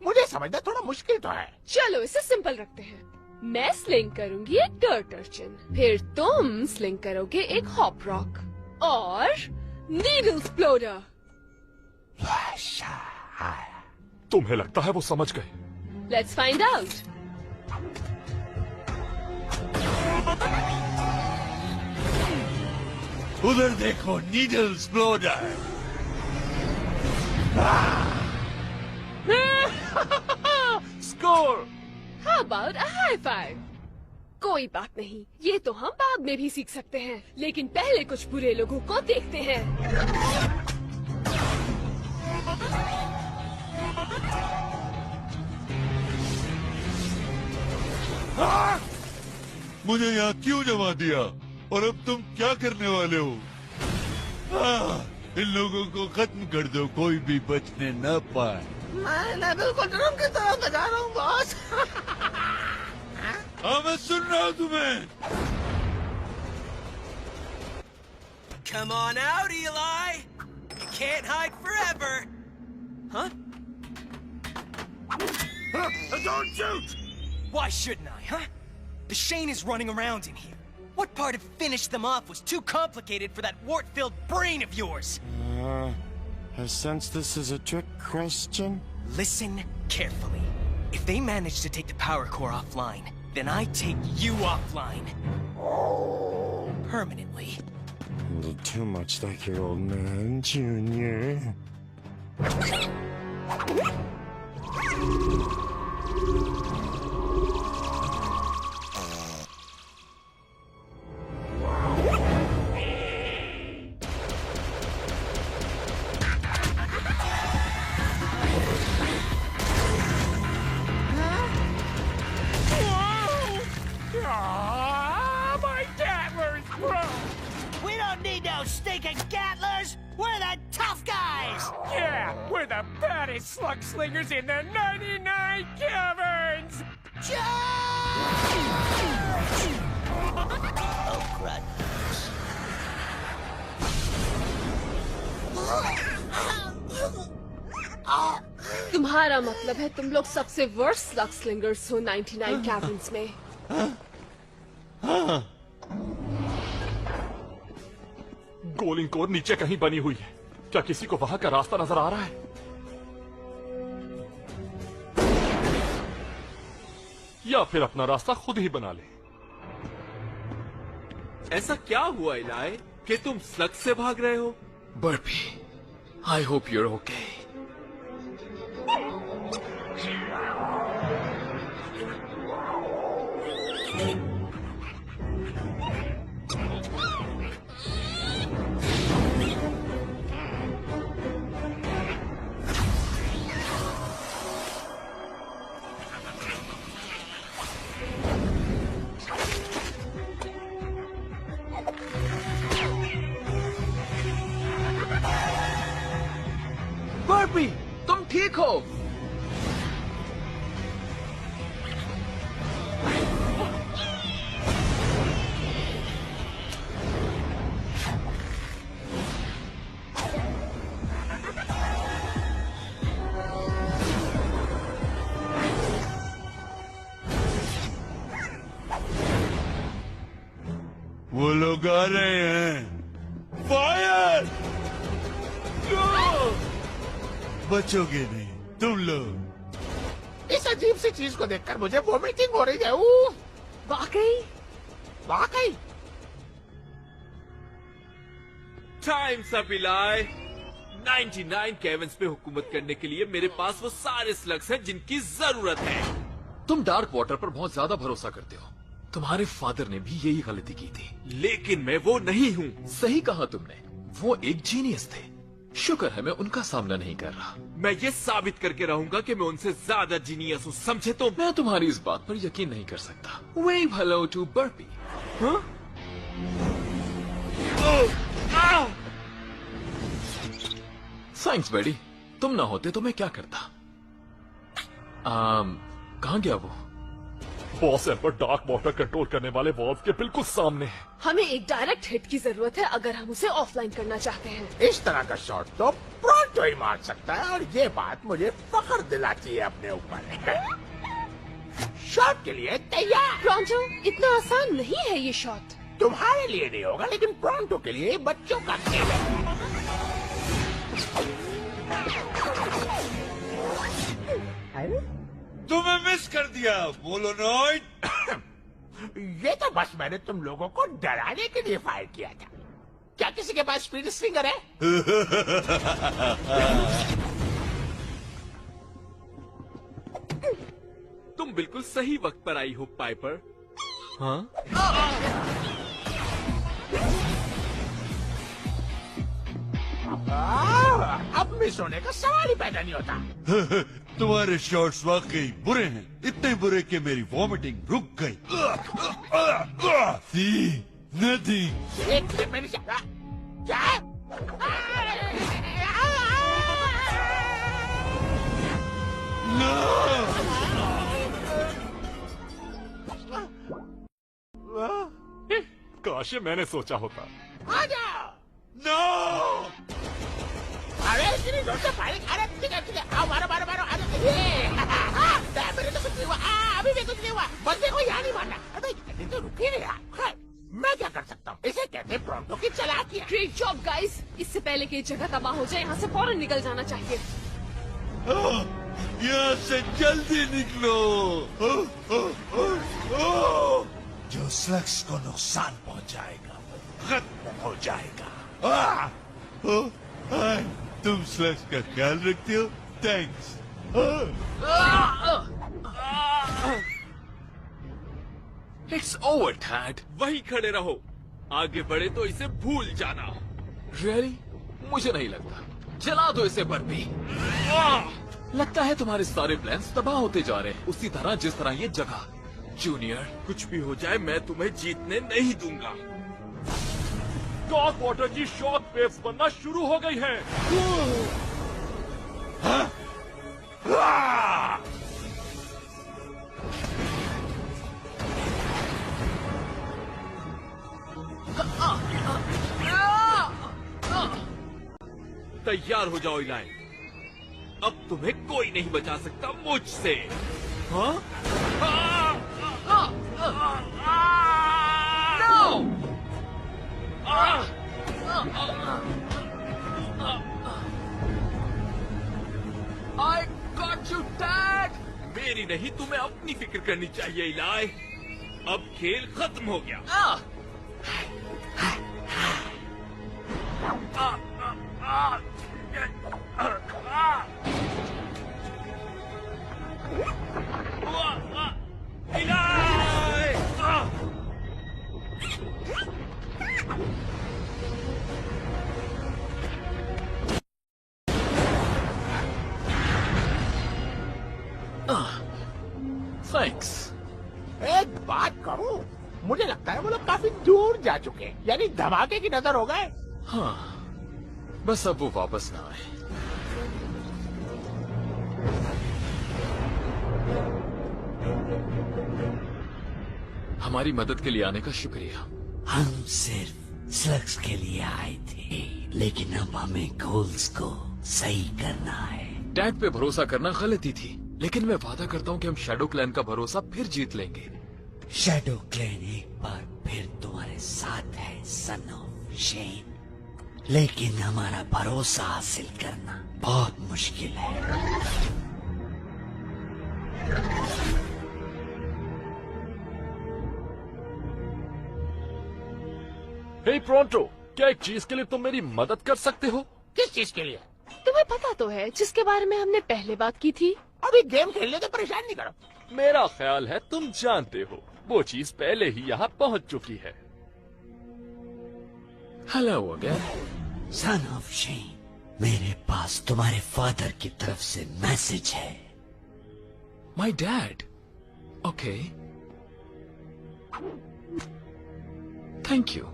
मुझे समझना थोड़ा मुश्किल तो है। चलो इसे सिंपल रखते हैं। मैं स्लिंग करूंगी एक डर्ट अर्चिन, फिर तुम स्लिंग करोगे एक हॉप रॉक और नीडल एक्सप्लोडर। तुम्हें लगता है वो समझ गए? Let's find out. उधर देखो, needle exploder. Score. How about a high five? कोई बात नहीं, ये तो हम बाद में भी सीख सकते हैं, लेकिन पहले कुछ बुरे लोगों को देखते हैं। मुझे यहाँ क्यों जमा दिया और अब तुम क्या करने वाले हो? इन लोगों को खत्म कर दो, कोई भी बचने न पाए। मैं बिल्कुल ड्रम की तरफ बजा रहा हूँ बॉस। हाँ मैं सुन रहा हूँ तुम्हें। Come on out, Eli! You can't hide forever! Huh? Don't shoot! Why shouldn't I, huh? The Shane is running around in here. What part of finish them off was too complicated for that wart-filled brain of yours? I sense this is a trick question. Listen carefully. If they manage to take the power core offline, then I take you offline. Permanently. A little too much like your old man, Junior. My Gatler's broke! We don't need no stinking Gatlers! We're the tough guys! Yeah, we're the baddest slug slingers in the 99 caverns! Oh, crud. तुम्हारा मतलब है तुम लोग सबसे वर्स्ट स्लग स्लिंगर्स हो 99 कैवर्न्स में। गोलिंग कोर नीचे कहीं बनी हुई है। क्या किसी को वहां का रास्ता नजर आ रहा है? या फिर अपना रास्ता खुद ही बना ले। ऐसा क्या हुआ इलाई कि तुम स्लग से भाग रहे हो? Burpee, I hope you're okay. Burpee, तुम ठीक हो? वो लोग आ रहे हैं। फायर! बचोगे नहीं तुम लोग। इस अजीब सी चीज को देखकर मुझे वोमिटिंग हो रही है। वाकई वाकई टाइम्स अप इलाई। 99 केविन्स पे हुकूमत करने के लिए मेरे पास वो सारे स्लग्स हैं जिनकी जरूरत है। तुम डार्क वाटर पर बहुत ज्यादा भरोसा करते हो। तुम्हारे फादर ने भी यही गलती की थी, लेकिन मैं वो नहीं हूँ। सही कहा तुमने, वो एक जीनियस थे। शुक्र है मैं उनका सामना नहीं कर रहा। मैं ये साबित करके रहूंगा कि मैं उनसे ज्यादा जीनियस हूँ, समझे? तो मैं तुम्हारी इस बात पर यकीन नहीं कर सकता। Wave hello to Burpy. Thanks buddy, तुम ना होते तो मैं क्या करता। कहाँ गया वो? Boss emperor dark water control करने वाले वॉल्व के बिल्कुल सामने है। हमें एक डायरेक्ट हिट की जरूरत है अगर हम उसे ऑफलाइन करना चाहते हैं। इस तरह का शॉट तो प्रोंटो ही मार सकता है, और ये बात मुझे फख्र दिलाती है अपने ऊपर। शॉट के लिए तैयार। प्रोंटो, इतना आसान नहीं है ये शॉट। तुम्हारे लिए नहीं होगा, लेकिन प्रोंटो के लिए बच्चों का खेल है। तुम्हें मिस कर दिया मोलोनॉइड। ये तो बस मैंने तुम लोगों को डराने के लिए फायर किया था। क्या किसी के पास स्पीड स्विंगर है? तुम बिल्कुल सही वक्त पर आई हो पाइपर। हाँ? अब मिस होने का सवाल ही पैदा नहीं होता। तुम्हारे शॉट्स वाकई बुरे हैं, इतने बुरे कि मेरी वॉमिटिंग रुक गई। थी नदी। क्या? काश मैंने सोचा होता। आ जाओ। नो! अरे इतनी जोर से फायरिंग! अरे ठीक है, आओ मारो मारो मारो। अरे ये मेरे तो कुछ नहीं हुआ। अभी भी कुछ नहीं हुआ। बंदे को यहाँ नहीं मारना। अरे तो रुकिए यार। मैं क्या कर सकता हूँ? इसे कहते हैं प्रोंटो की चालाकी। Great job guys. इससे पहले कि जगह तबाह हो जाए, यहाँ से फौरन निकल जाना चाहिए। यहाँ से जल्दी निकलो। जो स्लग्स को नुकसान पहुँचाएगा खत्म हो जाएगा। तुम स्लग्स का ख्याल रखते हो? थैंक्स। It's over dad. वहीं खड़े रहो। आगे बढ़े तो इसे भूल जाना। रियली? मुझे नहीं लगता। जला दो इसे बर्फी। लगता है तुम्हारे सारे प्लान्स तबाह होते जा रहे हैं, उसी तरह जिस तरह ये जगह। जूनियर, कुछ भी हो जाए मैं तुम्हें जीतने नहीं दूंगा। डार्क वाटर की शॉक वेव्स बनना शुरू हो गई हैं। तैयार हो जाओ इलाई। अब तुम्हें कोई नहीं बचा सकता मुझसे। हाँ? I got you, Dad! मेरी नहीं, तुम्हें अपनी फिक्र करनी चाहिए इलाई। अब खेल खत्म हो गया। थैंक्स। एक बात कहूँ, मुझे लगता है वो लोग काफी दूर जा चुके हैं, यानी धमाके की नजर हो गए। हाँ, बस अब वो वापस ना आए। हमारी मदद के लिए आने का शुक्रिया। हम सिर्फ स्लग्स के लिए आए थे, लेकिन अब हमें गोल्स को सही करना है। डैड पे भरोसा करना गलती थी, लेकिन मैं वादा करता हूँ कि हम शैडो क्लैन का भरोसा फिर जीत लेंगे। शैडो क्लैन एक बार फिर तुम्हारे साथ है सन ऑफ शेन, लेकिन हमारा भरोसा हासिल करना बहुत मुश्किल है। हे प्रोंटो, क्या एक चीज के लिए तुम मेरी मदद कर सकते हो? किस चीज के लिए? तुम्हें पता तो है जिसके बारे में हमने पहले बात की थी। अभी गेम खेलने तो परेशान नहीं करो। मेरा ख्याल है तुम जानते हो, वो चीज पहले ही यहाँ पहुँच चुकी है। Hello again. Son of Shane, मेरे पास तुम्हारे फादर की तरफ से मैसेज है। My dad? Okay, thank you.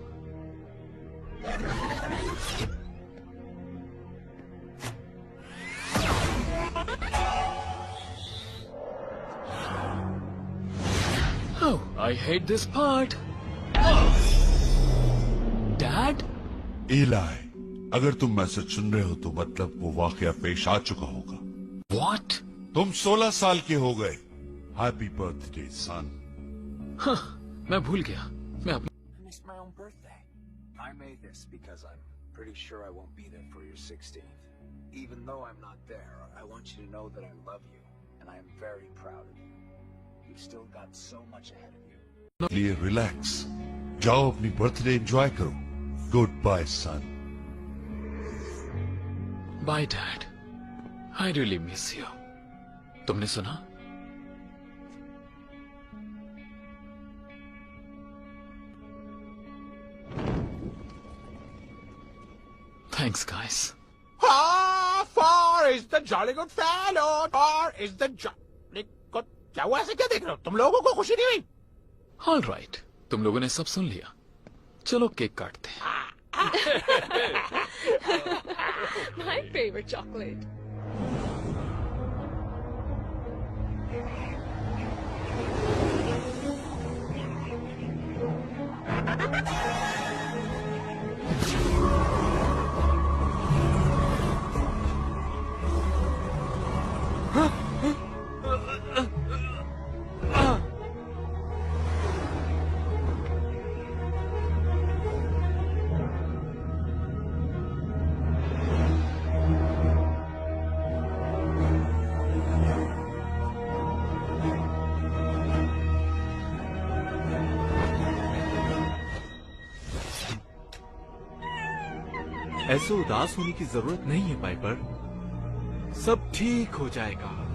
Oh, I hate this part. Dad? इलाई, अगर तुम मैसेज सुन रहे हो तो मतलब वो वाकया पेश आ चुका होगा। What? तुम 16 साल के हो गए। हैप्पी बर्थडे सन। हाँ, मैं भूल गया। मैं अपने I missed my own birthday. I made this because I'm pretty sure I won't be there for your 16th. Even though I'm not there, I want you to know that I love you, and I am very proud of you. You've still got so much ahead of you. लिए रिलैक्स, जाओ अपनी बर्थडे एंजॉय करो। Good bye son. Bye dad, I really miss you. तुमने सुना? Thanks, guys. Far is the jolly good fellow. Far is the jolly good. क्या हुआ? ऐसे क्या देख रहे हो? तुम लोगों को खुशी नहीं हुई? All right. तुम लोगों ने सब सुन लिया। चलो केक काटते हैं। My favorite chocolate. ऐसे उदास होने की जरूरत नहीं है पाइपर, सब ठीक हो जाएगा।